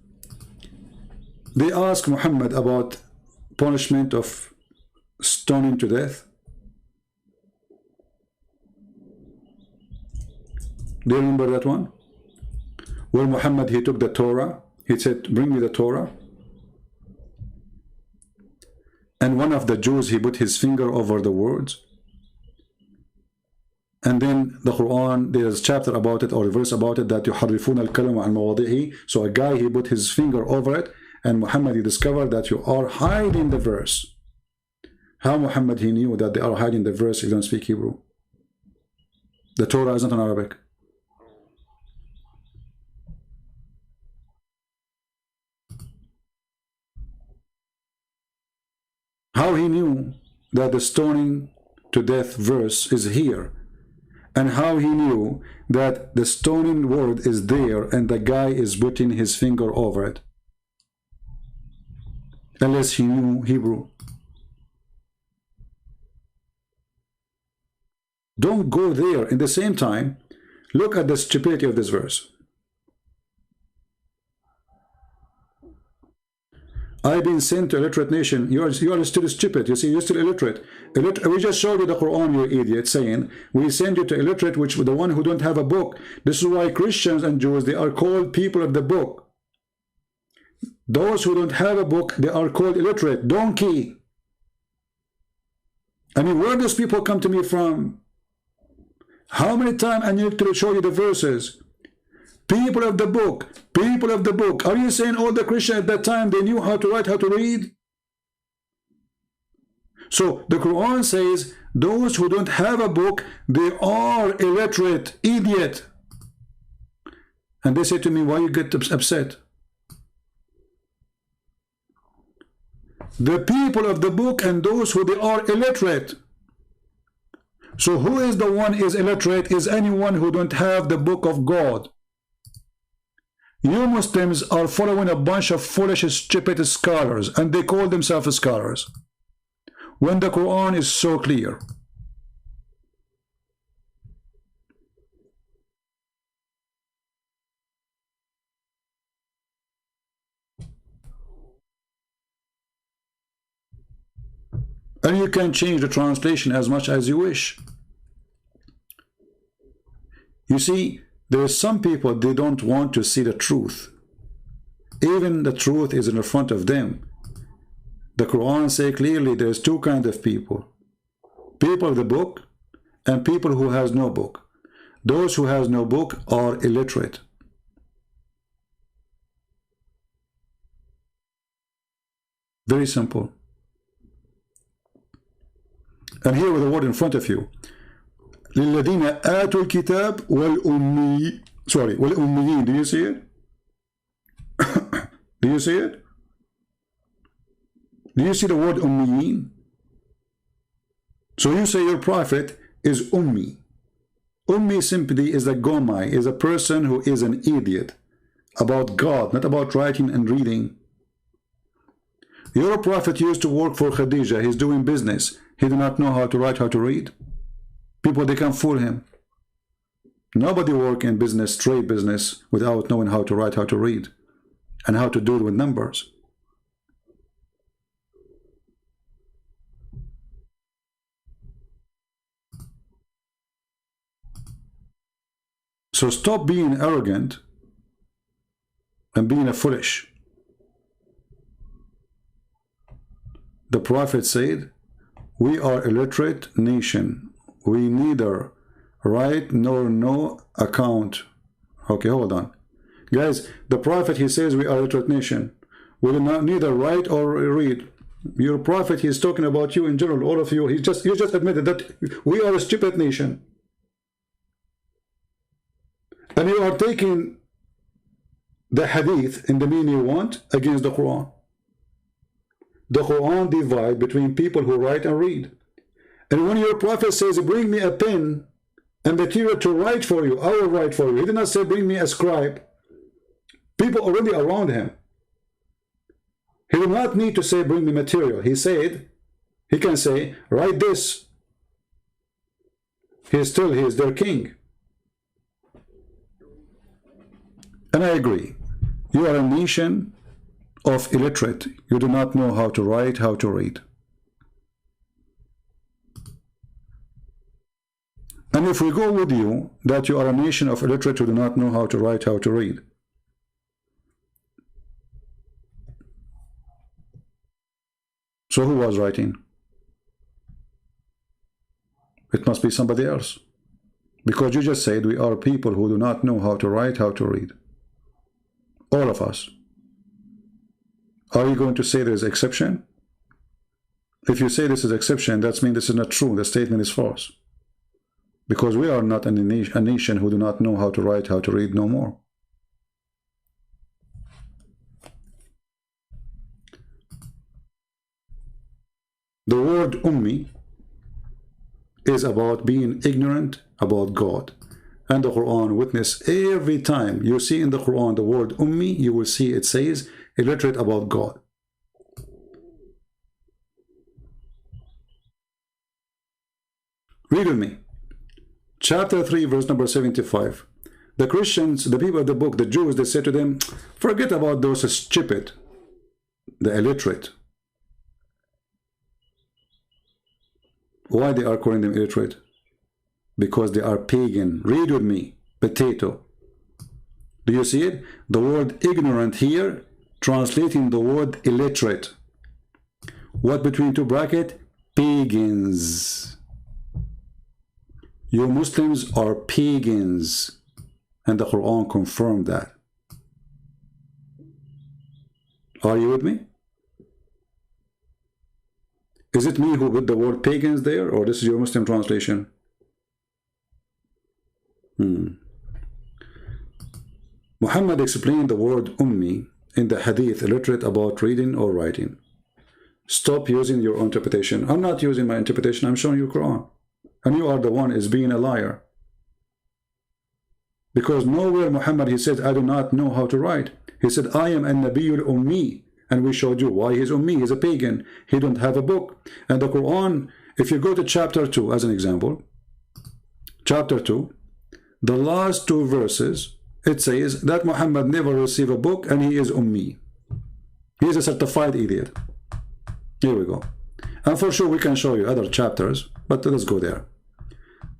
they asked Muhammad about punishment of stoning to death? Do you remember that one? Where Muhammad, he took the Torah, he said, bring me the Torah. And one of the Jews, he put his finger over the words. And then the Quran, there's a chapter about it or a verse about it that يُحَرِّفُونَ الْكَلَمَ عَنْ مَوَاضِعِهِ. So a guy, he put his finger over it, and Muhammad, he discovered that you are hiding the verse. How Muhammad, he knew that they are hiding the verse if you don't speak Hebrew? The Torah is not in Arabic. How he knew that the stoning to death verse is here, and how he knew that the stoning word is there and the guy is putting his finger over it, unless he knew Hebrew. Don't go there. In the same time, look at the stupidity of this verse. I've been sent to illiterate nation. You are still stupid. You see, you're still illiterate. We just showed you the Quran, you idiot, saying we send you to illiterate, which the one who don't have a book. This is why Christians and Jews, they are called people of the book. Those who don't have a book, they are called illiterate. Donkey. I mean, where does people come to me from? How many times I need to show you the verses? People of the book, people of the book. Are you saying all the Christians at that time, they knew how to write, how to read? So the Quran says, those who don't have a book, they are illiterate, idiot. And they say to me, why you get upset? The people of the book and those who they are illiterate. So who is the one is illiterate? Is anyone who don't have the book of God. You Muslims are following a bunch of foolish, stupid scholars, and they call themselves scholars, when the Quran is so clear. And you can change the translation as much as you wish. You see, there are some people, they don't want to see the truth. Even the truth is in front of them. The Quran says clearly there's two kinds of people. People of the book and people who has no book. Those who has no book are illiterate. Very simple. And here with the word in front of you. للذين آتوا الكتاب والأميين. Do you see it? Do you see it? Do you see the word ummiyin? So you say your prophet is ummi. Ummi simply is a gomai, is a person who is an idiot about God, not about writing and reading. Your prophet used to work for Khadija. He's doing business. He did not know how to write, how to read. People, they can fool him. Nobody work in business, trade business, without knowing how to write, how to read, and how to do it with numbers. So stop being arrogant and being a foolish. The Prophet said, we are illiterate nation. We neither write nor know account. Okay, hold on. Guys, the Prophet, he says we are illiterate nation. We do not neither write or read. Your Prophet, he's talking about you in general, all of you. You just admitted that we are a stupid nation. And you are taking the hadith in the meaning you want against the Quran. The Quran divides between people who write and read. And when your Prophet says, bring me a pen and material to write for you, I will write for you. He did not say, bring me a scribe. People already around him. He did not need to say, bring me material. He said, he can say, write this. He is their king. And I agree. You are a nation of illiterate. You do not know how to write, how to read. And if we go with you that you are a nation of illiterate who do not know how to write, how to read, so who was writing? It must be somebody else. Because you just said we are people who do not know how to write, how to read. All of us. Are you going to say there is exception? If you say this is exception, that means this is not true. The statement is false. Because we are not a nation who do not know how to write, how to read no more. The word ummi is about being ignorant about God. And the Quran witness every time you see in the Quran the word ummi, you will see it says illiterate about God. Read with me. Chapter 3, verse number 75. The Christians, the people of the book, the Jews, they said to them, forget about those stupid, the illiterate. Why they are calling them illiterate? Because they are pagan. Read with me. Potato. Do you see it? The word ignorant here, translating the word illiterate. What between two brackets? Pagans. You Muslims are pagans. And the Quran confirmed that. Are you with me? Is it me who put the word pagans there, or this is your Muslim translation? Muhammad explained the word ummi in the hadith, illiterate about reading or writing. Stop using your own interpretation. I'm not using my interpretation, I'm showing you Quran. And you are the one is being a liar. Because nowhere Muhammad, he said, I do not know how to write. He said, I am an nabiyul ummi. And we showed you why he's ummi. He's a pagan. He don't have a book. And the Quran, if you go to chapter 2 as an example, chapter 2, the last two verses, it says that Muhammad never received a book and he is ummi. He is a certified idiot. Here we go. And for sure we can show you other chapters, but let's go there.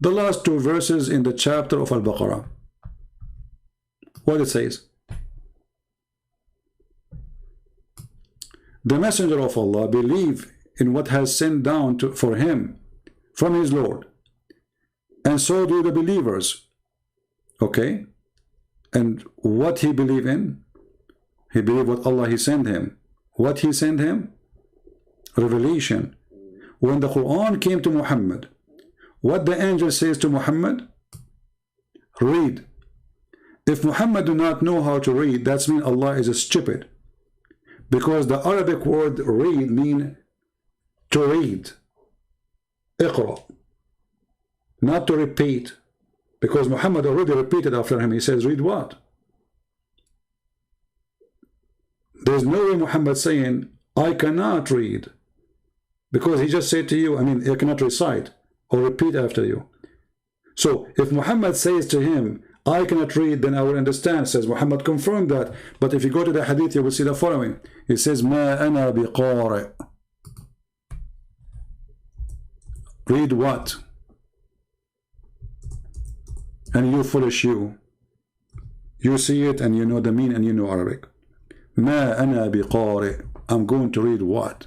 The last two verses in the chapter of Al-Baqarah. What it says? The messenger of Allah believed in what has sent down for him from his Lord. And so do the believers. Okay? And what he believed in? He believed what Allah he sent him. What he sent him? Revelation. When the Quran came to Muhammad, what the angel says to Muhammad? Read. If Muhammad do not know how to read, that means Allah is stupid. Because the Arabic word read means to read. Iqra. Not to repeat. Because Muhammad already repeated after him. He says, read what? There's no way Muhammad saying, I cannot read. Because he just said to you, I cannot recite or repeat after you. So if Muhammad says to him, I cannot read, then I will understand. Says Muhammad confirmed that. But if you go to the hadith, you will see the following. He says, Ma ana biqari. Read what? And you foolish you. You see it and you know the meaning and you know Arabic. ما أنا بقارئ. I'm going to read what?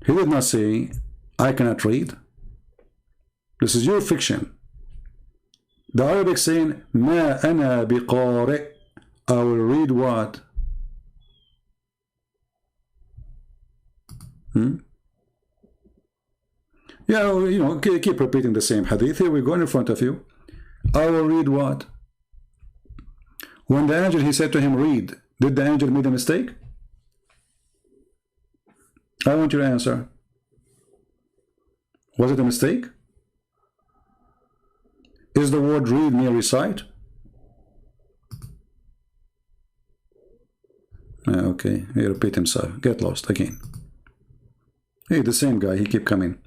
He did not say, I cannot read. This is your fiction. The Arabic saying, ما أنا بقارئ. I will read what? Yeah, you know, keep repeating the same hadith. Here we go in front of you. I will read what? When the angel, he said to him, read. Did the angel make a mistake? I want your answer. Was it a mistake? Is the word read near recite? Okay, he repeat himself. Get lost again. Hey, the same guy, he keep coming.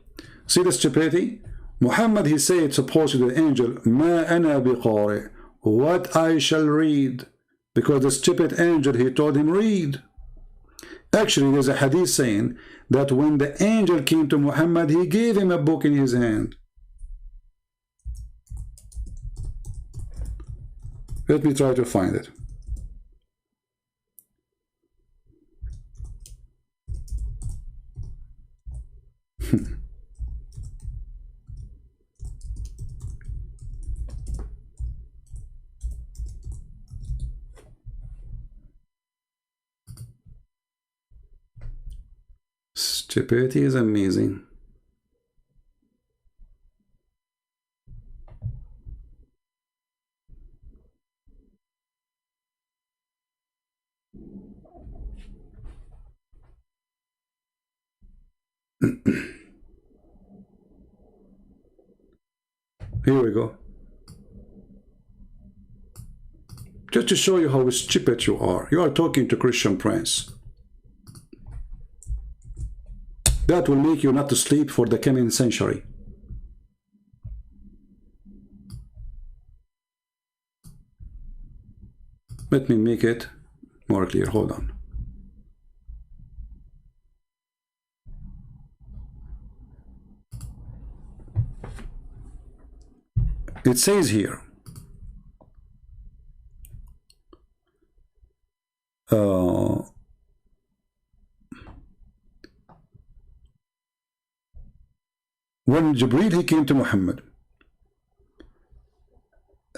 See the stupidity? Muhammad, he said, supposed to the angel, ما أنا بقارئ. What I shall read. Because the stupid angel, he told him, read. Actually, there's a hadith saying that when the angel came to Muhammad, he gave him a book in his hand. Let me try to find it. Stupidity is amazing. Here we go. Just to show you how stupid you are. You are talking to Christian Prince. That will make you not to sleep for the coming century. Let me make it more clear. Hold on. It says here, when Jibreel, he came to Muhammad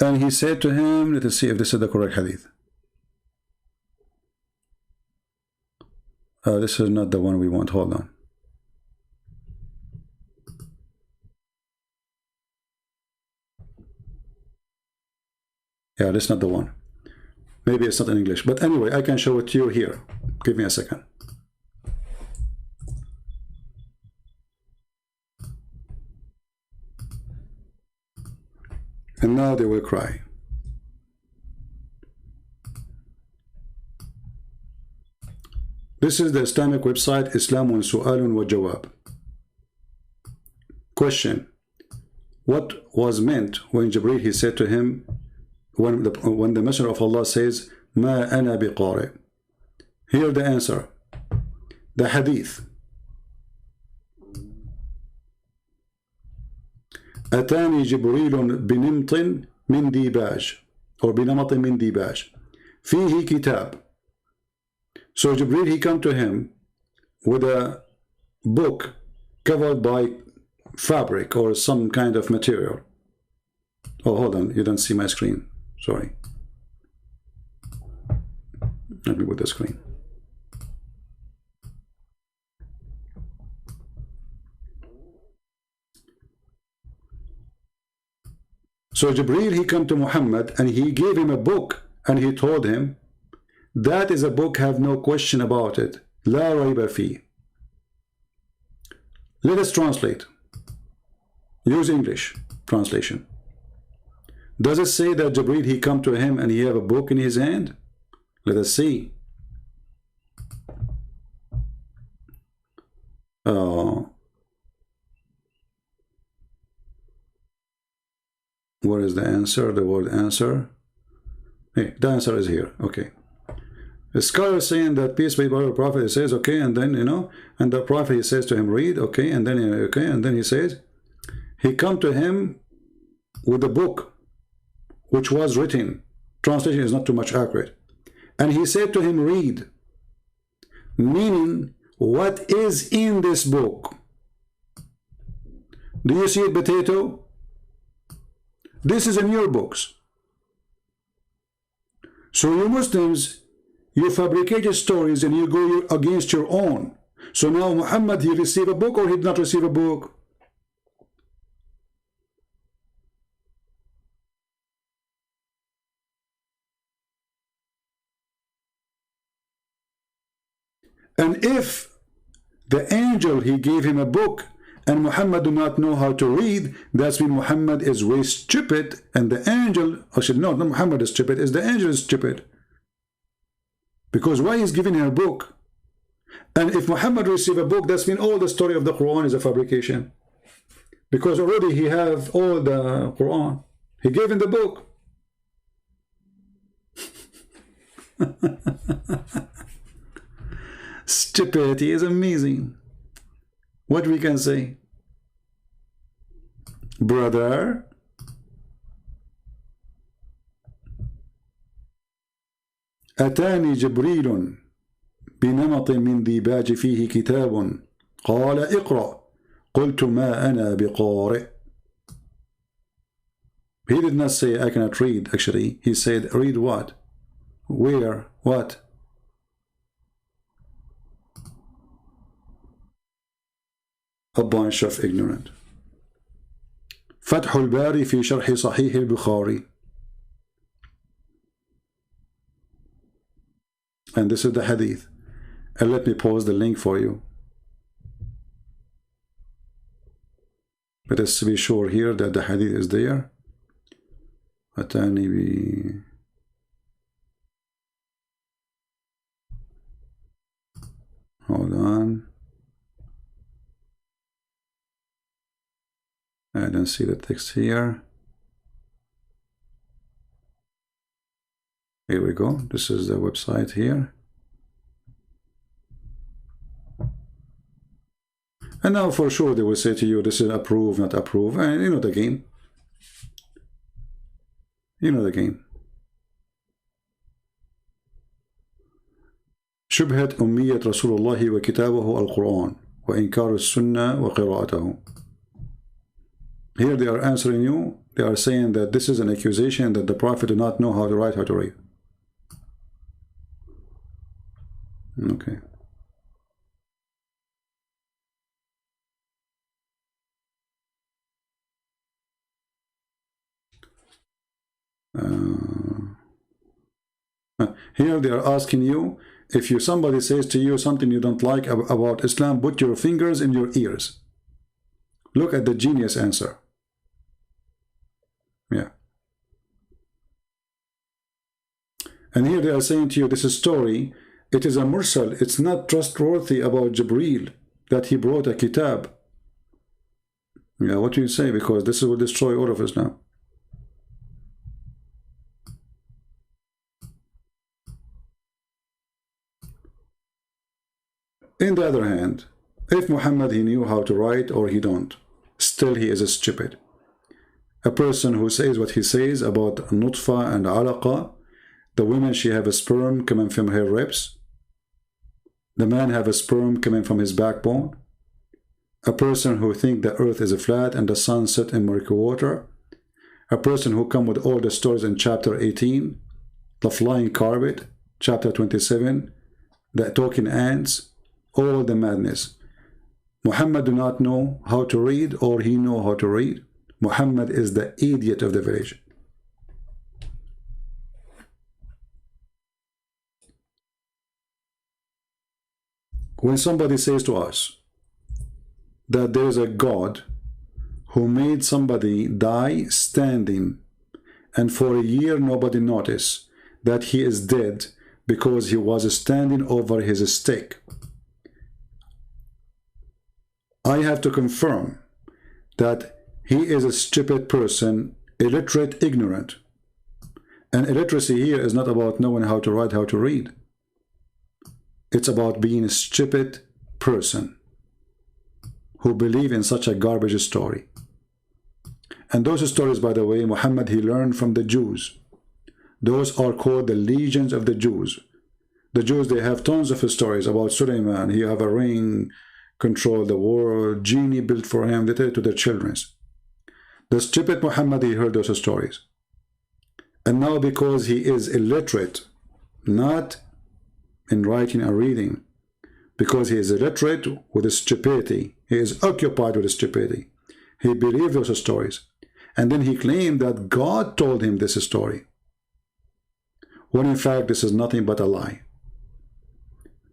and he said to him, let us see if this is the correct hadith. This is not the one we want. Hold on. Yeah, that's not the one. Maybe it's not in English. But anyway, I can show it to you here. Give me a second. And now they will cry. This is the Islamic website, Islamun Su'alun wa Jawab. Question. What was meant when Jibreel, he said to him, when the Messenger of Allah says, Ma ana biqari. Here the answer. The hadith. أتاني جبريل بنمط من ديباج or بنمط من ديباج فيه كتاب. So Jibreel, he come to him with a book covered by fabric or some kind of material. Oh, hold on, you don't see my screen. Sorry. Let me put the screen. So Jibreel, he come to Muhammad and he gave him a book and he told him, that is a book, have no question about it. La rayba fi. Let us translate. Use English translation. Does it say that Jibreel, he come to him and he have a book in his hand? Let us see. Where is the answer? The word answer. Hey, the answer is here. Okay. A scholar is saying that peace be upon the Prophet, he says, okay, and then, you know, and the Prophet, he says to him, read, okay, and then, okay, and then he says, he come to him with a book which was written. Translation is not too much accurate. And he said to him, read. Meaning, what is in this book? Do you see it, potato? This is in your books. So you Muslims, you fabricated stories and you go against your own. So now Muhammad, he received a book or he did not receive a book? And if the angel, he gave him a book and Muhammad do not know how to read, that's when Muhammad is way stupid, and the angel, actually no, not Muhammad is stupid, is the angel is stupid. Because why he's giving him a book? And if Muhammad received a book, that's mean all the story of the Quran is a fabrication. Because already he have all the Quran. He gave him the book. Stupidity is amazing. What we can say? Brother, أتاني جبريل بنمط من ديباج فيه كتاب قال اقرأ قلت ما أنا بقارئ. He did not say I cannot read, actually. He said, read what? Where? What? A bunch of ignorant. فتح الباري في شرح صحيح البخاري. And this is the hadith. And let me pause the link for you. Let us be sure here that the hadith is there. أتاني ب Hold on. I don't see the text here. Here we go. This is the website here. And now for sure they will say to you, this is approve, not approve. And you know the game. You know the game. شبهة أمية رسول الله وكتابه القرآن وإنكار السنة وقراءته. Here they are answering you. They are saying that this is an accusation that the Prophet did not know how to write, how to read. Okay. Here they are asking you, if somebody says to you something you don't like about Islam, put your fingers in your ears. Look at the genius answer. Yeah. And here they are saying to you, this is story, it is a mursal, it's not trustworthy about Jibreel, that he brought a kitab. Yeah, what do you say? Because this will destroy all of us now. In the other hand, if Muhammad, he knew how to write or he don't, still he is a stupid. A person who says what he says about nutfa and alaqa, the woman, she have a sperm coming from her ribs, the man have a sperm coming from his backbone, a person who think the earth is flat and the sun set in murky water, a person who come with all the stories in chapter 18, the flying carpet, chapter 27, the talking ants, all the madness. Muhammad do not know how to read or he know how to read. Muhammad is the idiot of the village. When somebody says to us that there is a God who made somebody die standing and for a year nobody noticed that he is dead because he was standing over his stick, I have to confirm that he is a stupid person, illiterate, ignorant. And illiteracy here is not about knowing how to write, how to read. It's about being a stupid person who believe in such a garbage story. And those stories, by the way, Muhammad, he learned from the Jews. Those are called the legions of the Jews. The Jews, they have tons of stories about Suleiman. He have a ring, control the world, genie built for him. They tell it to their children. The stupid Muhammad, he heard those stories. And now because he is illiterate, not in writing and reading, because he is illiterate with his stupidity, he is occupied with his stupidity, he believed those stories. And then he claimed that God told him this story, when in fact this is nothing but a lie.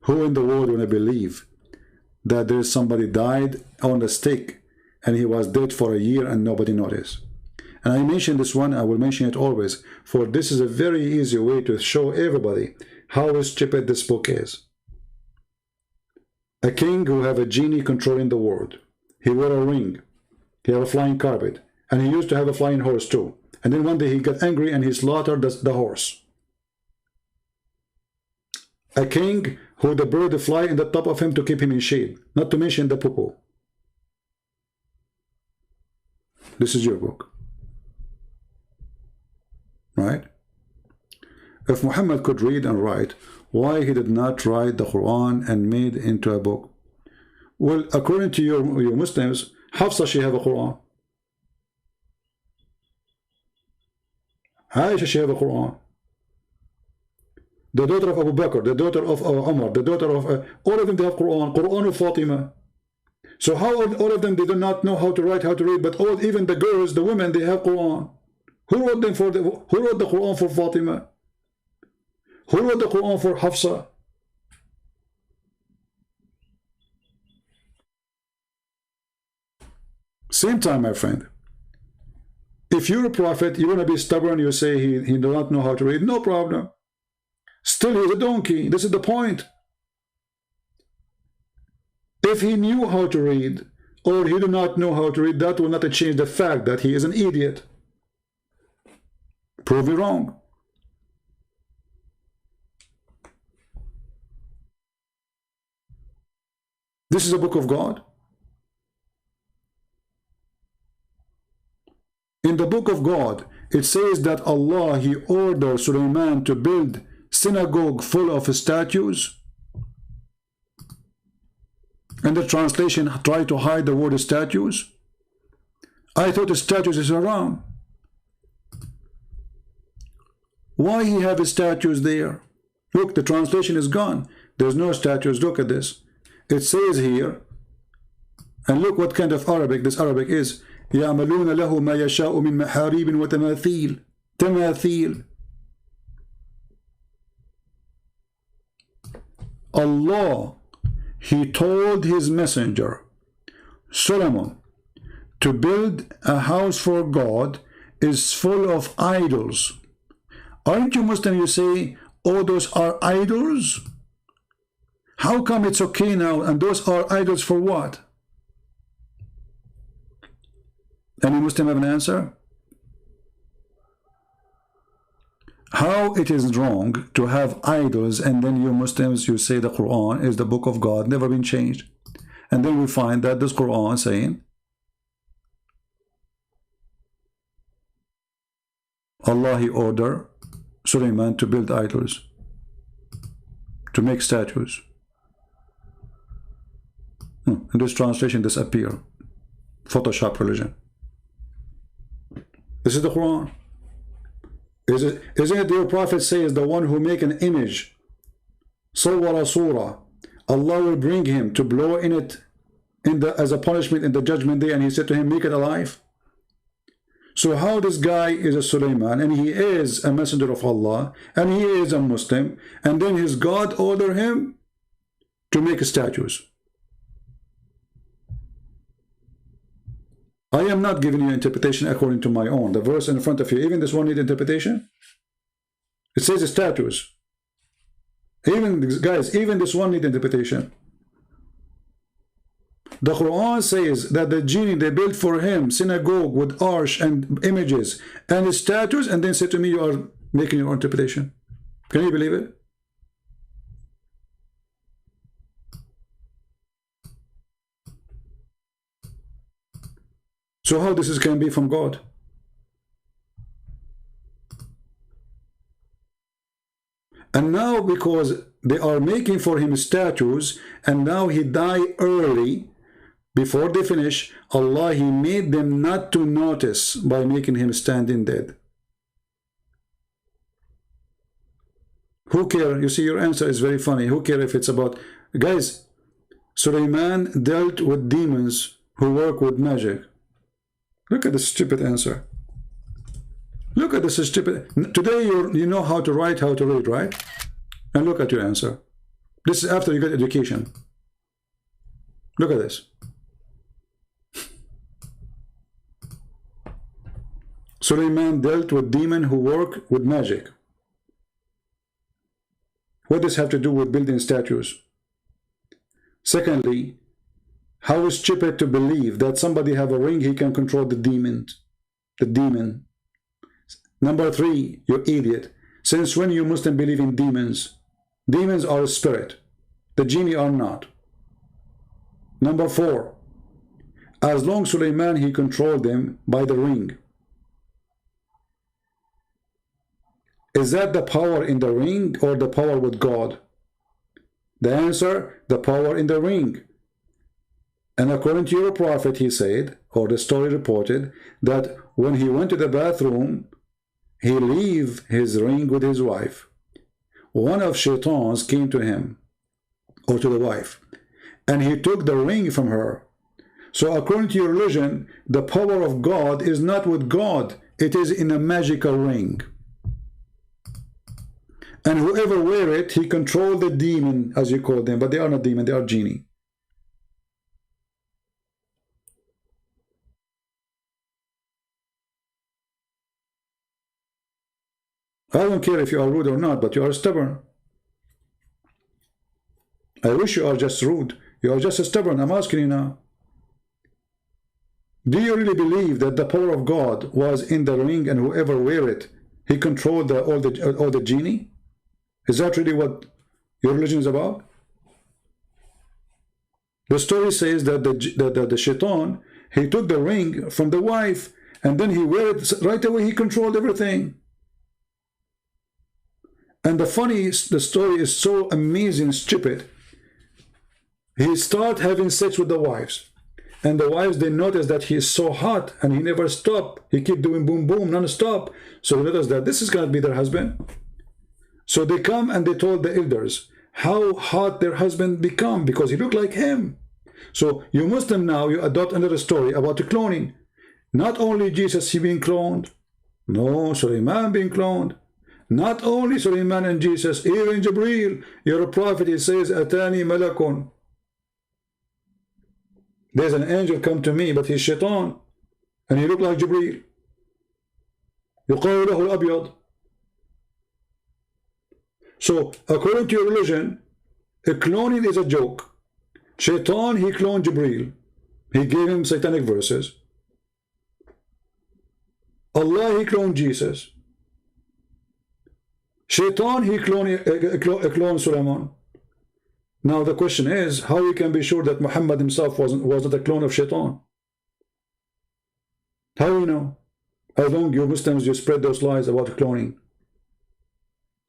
Who in the world will believe that there is somebody died on the stake and he was dead for a year and nobody noticed? And I mentioned this one, I will mention it always, for this is a very easy way to show everybody how stupid this book is. A king who have a genie controlling the world. He wore a ring. He had a flying carpet. And he used to have a flying horse too. And then one day he got angry and he slaughtered the horse. A king who the bird fly in the top of him to keep him in shade. Not to mention the poo-poo. This is your book. Right? If Muhammad could read and write, why he did not write the Quran and made into a book? Well, according to your Muslims, Hafsa, she have a Quran. Aisha, she have a Quran. The daughter of Abu Bakr, the daughter of Umar, the daughter of all of them, they have Quran. Quran of Fatima. So how all of them, they do not know how to write, how to read, but all, even the girls, the women, they have Quran. Who wrote them for who wrote the Quran for Fatima? Who wrote the Quran for Hafsa? Same time, my friend. If you're a prophet, you're going to be stubborn, you say he does not know how to read, no problem. Still, he's a donkey. This is the point. If he knew how to read, or he did not know how to read, that will not change the fact that he is an idiot. Prove me wrong. This is a book of God. In the book of God, it says that Allah, he ordered Sulaiman to build synagogue full of statues. And the translation try to hide the word statues. I thought the statues is haram. Why he have his statues there? Look, the translation is gone. There's no statues. Look at this. It says here, and look what kind of Arabic this Arabic is. يَعْمَلُونَ لَهُ مَا يَشَاءُ مِنْ مَحَارِيبٍ وَتَمَاثِيلٍ. تَمَاثِيل. Allah, he told his messenger Solomon to build a house for God is full of idols. Aren't you Muslim? You say, oh, those are idols? How come it's okay now and those are idols for what? Any Muslim have an answer? How it is wrong to have idols and then you Muslims, you say the Quran is the book of God, never been changed. And then we find that this Quran saying Allah, he ordered Sulaiman to build idols, to make statues. And this translation disappear. Photoshop religion. This is the Quran. Isn't it your prophet says the one who make an image, Sawwara Surah, Allah will bring him to blow in it as a punishment in the judgment day, and he said to him, make it alive. So how this guy is a Sulaiman, and he is a messenger of Allah, and he is a Muslim, and then his God order him to make statues. I am not giving you interpretation according to my own. The verse in front of you, even this one need interpretation. It says statues. Even guys, even this one need interpretation. The Quran says that the genie, they built for him synagogue with arch and images and statues, and then say to me, you are making your interpretation. Can you believe it? So how this can be from God? And now because they are making for him statues, and now he died early, before they finish, Allah, he made them not to notice by making him standing dead. Who care? You see, your answer is very funny. Who care if it's about... Guys, Sulaiman dealt with demons who work with magic. Look at this stupid answer. Look at this stupid... Today you know how to write, how to read, right? And look at your answer. This is after you get education. Look at this. Sulaiman dealt with demons who work with magic. What does this have to do with building statues? Secondly, how is stupid to believe that somebody have a ring, he can control the demon? Number 3, you idiot. Since when you Muslim believe in demons? Demons are a spirit. The genie are not. Number 4, as long as Sulaiman, he controlled them by the ring. Is that the power in the ring or the power with God? The answer, the power in the ring. And according to your prophet, he said, or the story reported, that when he went to the bathroom, he leave his ring with his wife. One of shaitans came to him, or to the wife, and he took the ring from her. So according to your religion, the power of God is not with God, it is in a magical ring. And whoever wear it, he controlled the demon, as you call them, but they are not demon, they are genie. I don't care if you are rude or not, but you are stubborn. I wish you are just rude. You are just stubborn. I'm asking you now. Do you really believe that the power of God was in the ring, and whoever wear it, he controlled all the genie? Is that really what your religion is about? The story says that the shaitan, he took the ring from the wife, and then he wear it right away. He controlled everything. And the story is so amazing, stupid. He start having sex with the wives, and the wives, they notice that he is so hot, and he never stop. He keep doing boom boom non-stop. So they notice that this is going to be their husband. So they come and they told the elders how hot their husband become, because he looked like him. So you Muslim now, you adopt another story about the cloning. Not only Jesus, he being cloned. No, Sulaiman being cloned. Not only Sulaiman and Jesus, even Jibreel, your prophet, he says, Atani malakun. There's an angel come to me, but he's shaitan, and he looked like Jibreel. يقال له الأبيض. So, according to your religion, a cloning is a joke. Shaitan, he cloned Jibreel. He gave him satanic verses. Allah, he cloned Jesus. Shaitan, he cloned Sulaiman. Now the question is, how you can be sure that Muhammad himself wasn't a clone of Shaitan? How you know? As long as you Muslims, you spread those lies about cloning.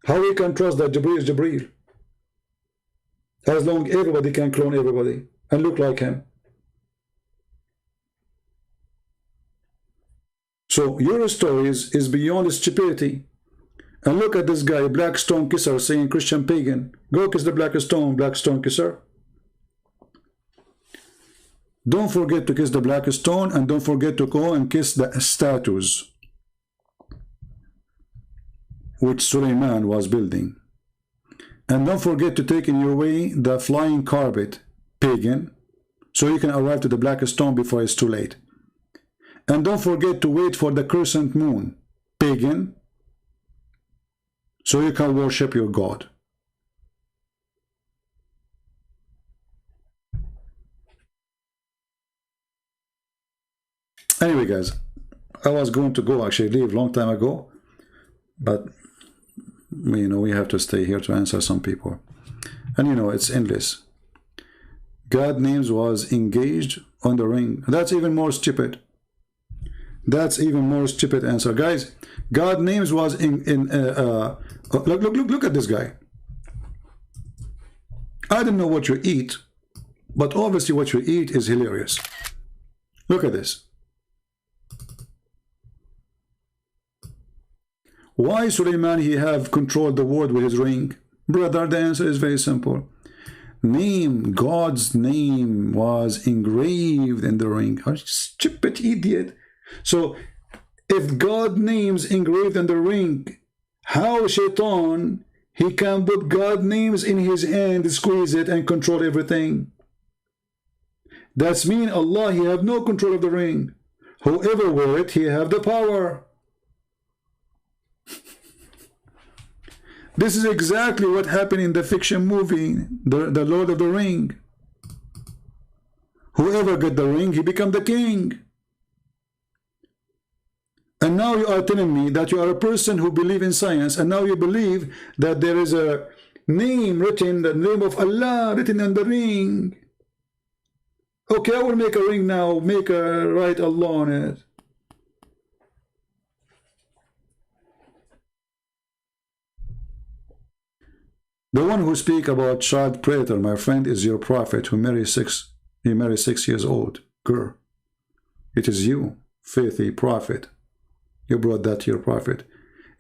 How we can trust that Jibreel is Jibreel? As long as everybody can clone everybody and look like him. So your stories is beyond stupidity. And look at this guy, black stone kisser, saying Christian pagan. Go kiss the black stone kisser. Don't forget to kiss the black stone, and don't forget to go and kiss the statues which Sulaiman was building. And don't forget to take in your way the flying carpet, pagan, so you can arrive to the black stone before it's too late. And don't forget to wait for the crescent moon, pagan, so you can worship your God. Anyway, guys, I was going to go actually leave long time ago, but we have to stay here to answer some people. And it's endless. God names was engaged on the ring. That's even more stupid. That's even more stupid answer, guys. God names was look at this guy. I don't know what you eat, but obviously what you eat is hilarious. Look at this. Why Suleiman he have controlled the world with his ring? Brother, the answer is very simple. God's name was engraved in the ring. Oh, stupid idiot. So if God's name's engraved in the ring, how Shaitan he can put God's names in his hand, squeeze it and control everything? That's mean Allah he have no control of the ring. Whoever wear it, he have the power. This is exactly what happened in the fiction movie, the Lord of the Ring. Whoever get the ring, he become the king. And now you are telling me that you are a person who believe in science, and now you believe that there is a name written, the name of Allah written on the ring. Okay, I will make a ring now, write Allah on it. The one who speak about child predator, my friend, is your prophet who married 6 years old girl. It is you, faithy prophet. You brought that to your prophet.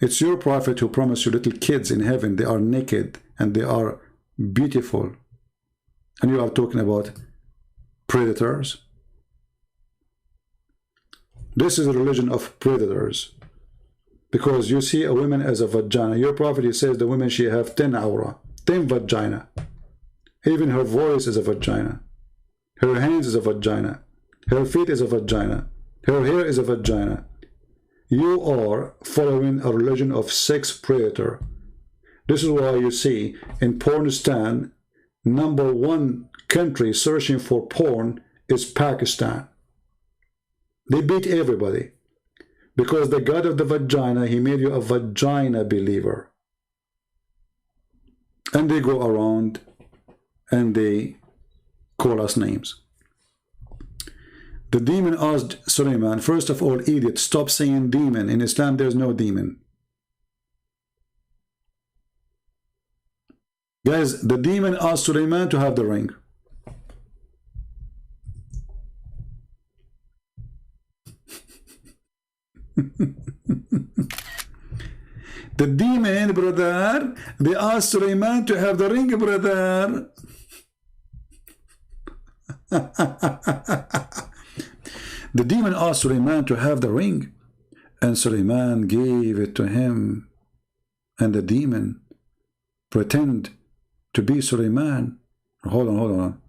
It's your prophet who promised you little kids in heaven. They are naked and they are beautiful. And you are talking about predators. This is a religion of predators. Because you see a woman as a vagina. Your prophet, he says the woman, she have 10 aura, 10 vagina. Even her voice is a vagina. Her hands is a vagina. Her feet is a vagina. Her hair is a vagina. You are following a religion of sex predator. This is why you see in Pornistan, #1 country searching for porn is Pakistan. They beat everybody. Because the God of the vagina, he made you a vagina believer. And they go around and they call us names. The demon asked Suleiman, first of all, idiot, stop saying demon. In Islam, there's no demon. Guys, the demon asked Suleiman to have the ring. The demon, brother, they asked Suleiman to have the ring, brother. The demon asked Suleiman to have the ring, and Suleiman gave it to him, and the demon pretend to be Suleiman. Hold on.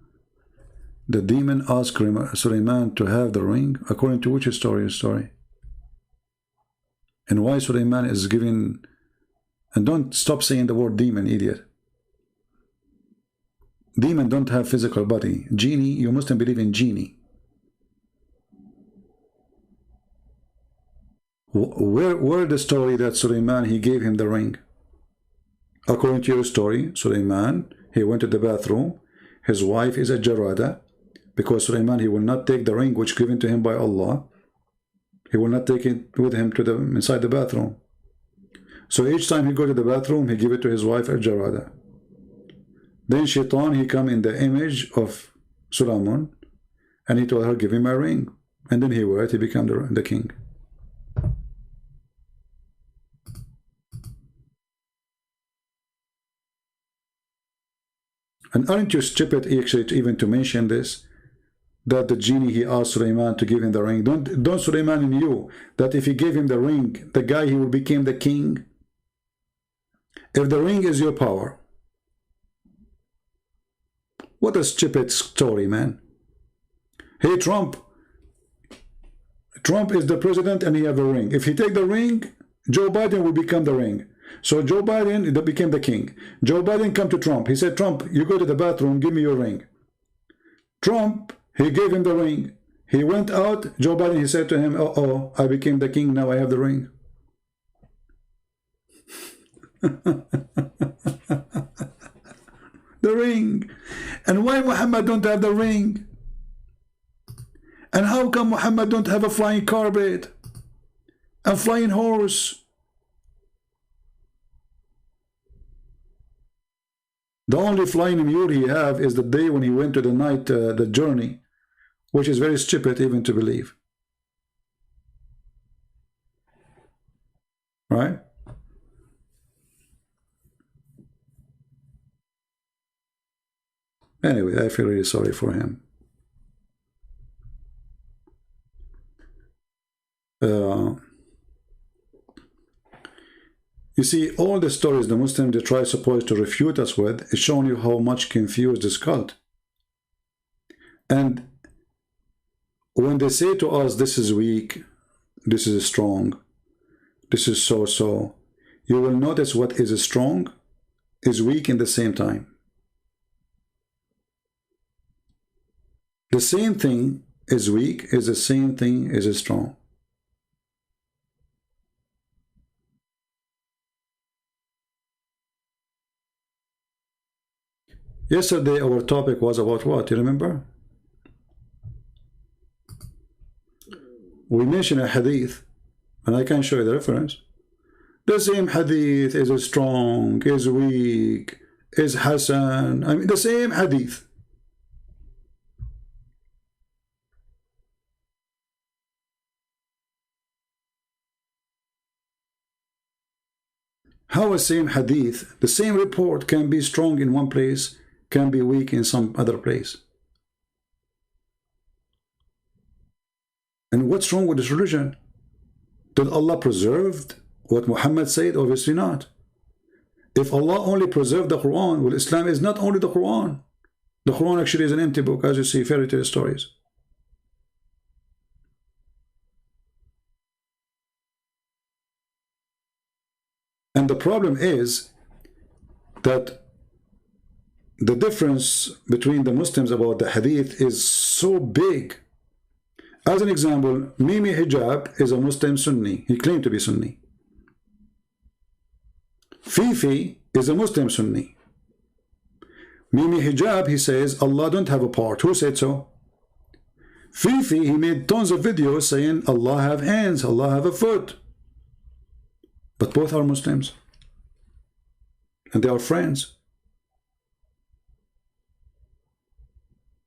The demon asked Suleiman to have the ring, according to which story? And why Suleiman is giving... And don't stop saying the word demon, idiot. Demon don't have physical body. Genie, you Muslim believe in genie. Where the story that Suleiman, he gave him the ring? According to your story, Suleiman, he went to the bathroom. His wife is a jarada. Because Suleiman, he will not take the ring which given to him by Allah. He will not take it with him to inside the bathroom. So each time he go to the bathroom, he give it to his wife Al-Jarada. Then Shaitan, he come in the image of Suleiman, and he told her, give him a ring. And then he wear it, he became the king. And aren't you stupid actually even to mention this? That the genie, he asked Suleiman to give him the ring. Don't Suleiman knew that if he gave him the ring, the guy, he will become the king? If the ring is your power, what a stupid story, man. Hey, Trump is the president and he have a ring. If he take the ring, Joe Biden will become the ring. So Joe Biden became the king. Joe Biden come to Trump. He said, Trump, you go to the bathroom, give me your ring. Trump, he gave him the ring. He went out. Joe Biden, he said to him, uh-oh, I became the king. Now I have the ring. The ring. And why Muhammad don't have the ring? And how come Muhammad don't have a flying carpet? A flying horse. The only flying mule he have is the day when he went to the night, the journey, which is very stupid even to believe. Right? Anyway, I feel really sorry for him. You see, all the stories the Muslims they try supposed to refute us with is showing you how much confused this cult. And when they say to us, this is weak, this is strong, this is so, you will notice what is strong is weak in the same time. The same thing is weak is the same thing is strong. Yesterday our topic was about what? You remember? We mentioned a hadith, and I can show you the reference. The same hadith is strong, is weak, is Hasan. I mean, the same hadith. How a same hadith, the same report can be strong in one place, can be weak in some other place? And what's wrong with this religion? Did Allah preserve what Muhammad said? Obviously not. If Allah only preserved the Quran, well, Islam is not only the Quran. The Quran actually is an empty book, as you see, fairy tale stories. And the problem is that the difference between the Muslims about the hadith is so big. As an example, Mimi Hijab is a Muslim Sunni. He claimed to be Sunni. Fifi is a Muslim Sunni. Mimi Hijab, he says, Allah don't have a part. Who said so? Fifi, he made tons of videos saying Allah have hands, Allah have a foot. But both are Muslims. And they are friends.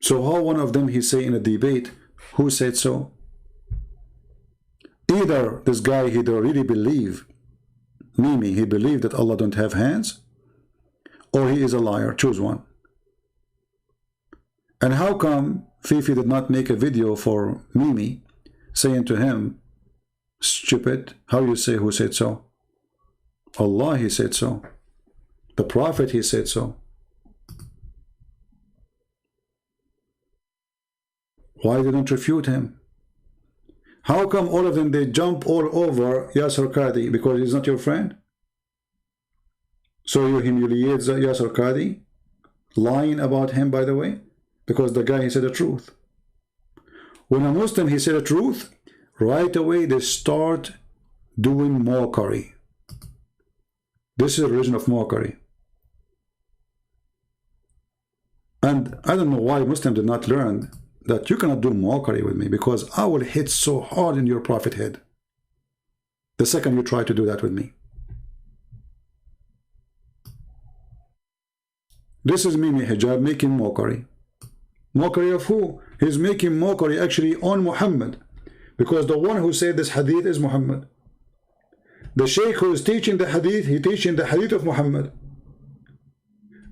So how one of them he say in a debate, who said so? Either this guy he don't really believe, Mimi, he believed that Allah don't have hands, or he is a liar. Choose one. And how come Fifi did not make a video for Mimi saying to him, stupid, how you say who said so? Allah, he said so. The Prophet, he said so. Why didn't refute him? How come all of them, they jump all over Yasser Qadi because he's not your friend? So you humiliate Yasser Qadi, lying about him, by the way, because the guy, he said the truth. When a Muslim, he said the truth, right away they start doing mockery. This is a religion of mockery. And I don't know why Muslims did not learn that you cannot do mockery with me, because I will hit so hard in your prophet head the second you try to do that with me. This is Mimi Hijab making mockery. Mockery of who? He's making mockery actually on Muhammad, because the one who said this hadith is Muhammad. The Shaykh who is teaching the hadith, he teaching the hadith of Muhammad.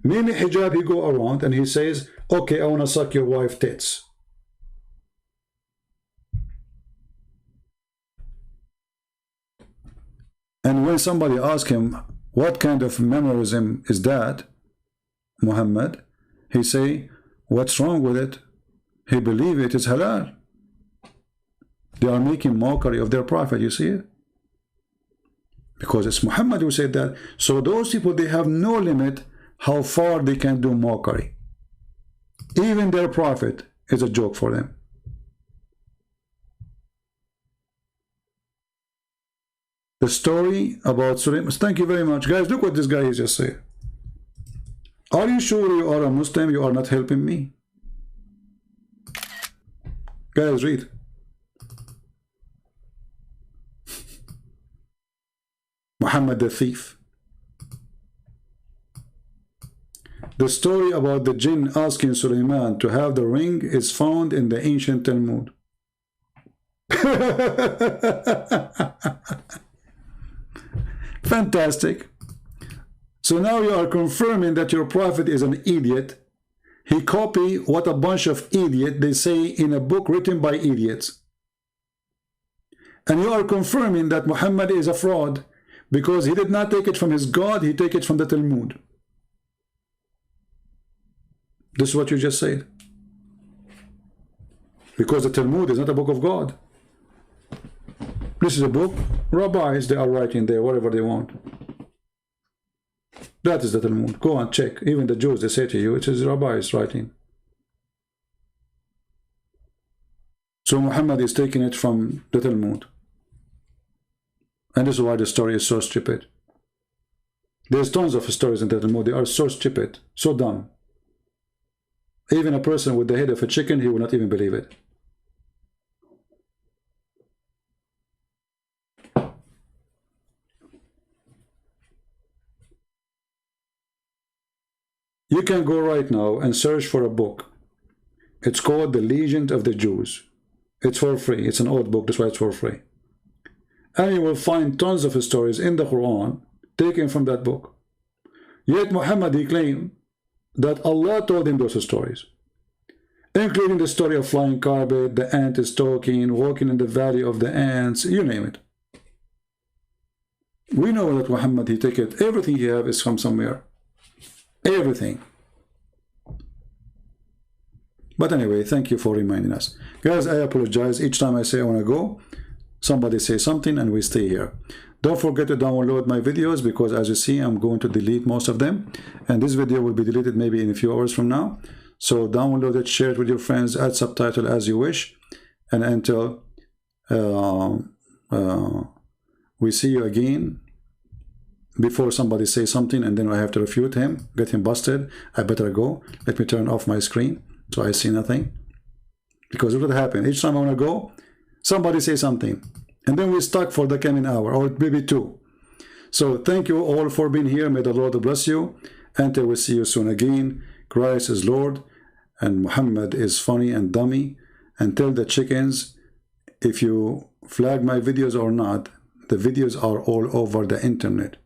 Mimi Hijab, he go around and he says, okay, I want to suck your wife tits. And when somebody asks him, what kind of memorism is that, Muhammad, he say, what's wrong with it? He believe it is halal. They are making mockery of their prophet, you see it? Because it's Muhammad who said that. So those people, they have no limit how far they can do mockery. Even their prophet is a joke for them. The story about Sulaiman. Thank you very much. Guys, look what this guy is just saying. Are you sure you are a Muslim? You are not helping me? Guys, read. Muhammad the thief. The story about the jinn asking Sulaiman to have the ring is found in the ancient Talmud. Fantastic. So now you are confirming that your prophet is an idiot. He copied what a bunch of idiots they say in a book written by idiots. And you are confirming that Muhammad is a fraud because he did not take it from his God, he took it from the Talmud. This is what you just said. Because the Talmud is not a book of God. This is a book, rabbis, they are writing there whatever they want. That is the Talmud. Go and check. Even the Jews, they say to you, it is rabbis writing. So Muhammad is taking it from the Talmud. And this is why the story is so stupid. There's tons of stories in the Talmud. They are so stupid, so dumb. Even a person with the head of a chicken, he will not even believe it. You can go right now and search for a book. It's called The Legend of the Jews. It's for free. It's an old book, that's why it's for free. And you will find tons of stories in the Quran taken from that book. Yet Muhammad, he claimed that Allah told him those stories, including the story of flying carpet, the ant is talking, walking in the valley of the ants, you name it. We know that Muhammad, he take it, everything he have is from somewhere. Everything. But anyway, thank you for reminding us. Guys, I apologize. Each time I say I want to go, somebody say something and we stay here. Don't forget to download my videos because as you see, I'm going to delete most of them. And this video will be deleted maybe in a few hours from now. So download it, share it with your friends, add subtitle as you wish. And until we see you again, before somebody say something and then I have to refute him, get him busted, I better go. Let me turn off my screen so I see nothing. Because what will happen? Each time I want to go, somebody say something. And then we're stuck for the coming hour or maybe two. So thank you all for being here. May the Lord bless you. Until we see you soon again. Christ is Lord and Muhammad is funny and dummy. And tell the chickens, if you flag my videos or not, the videos are all over the internet.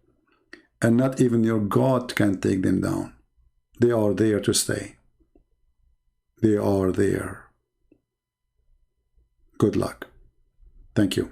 And not even your God can take them down. They are there to stay. They are there. Good luck. Thank you.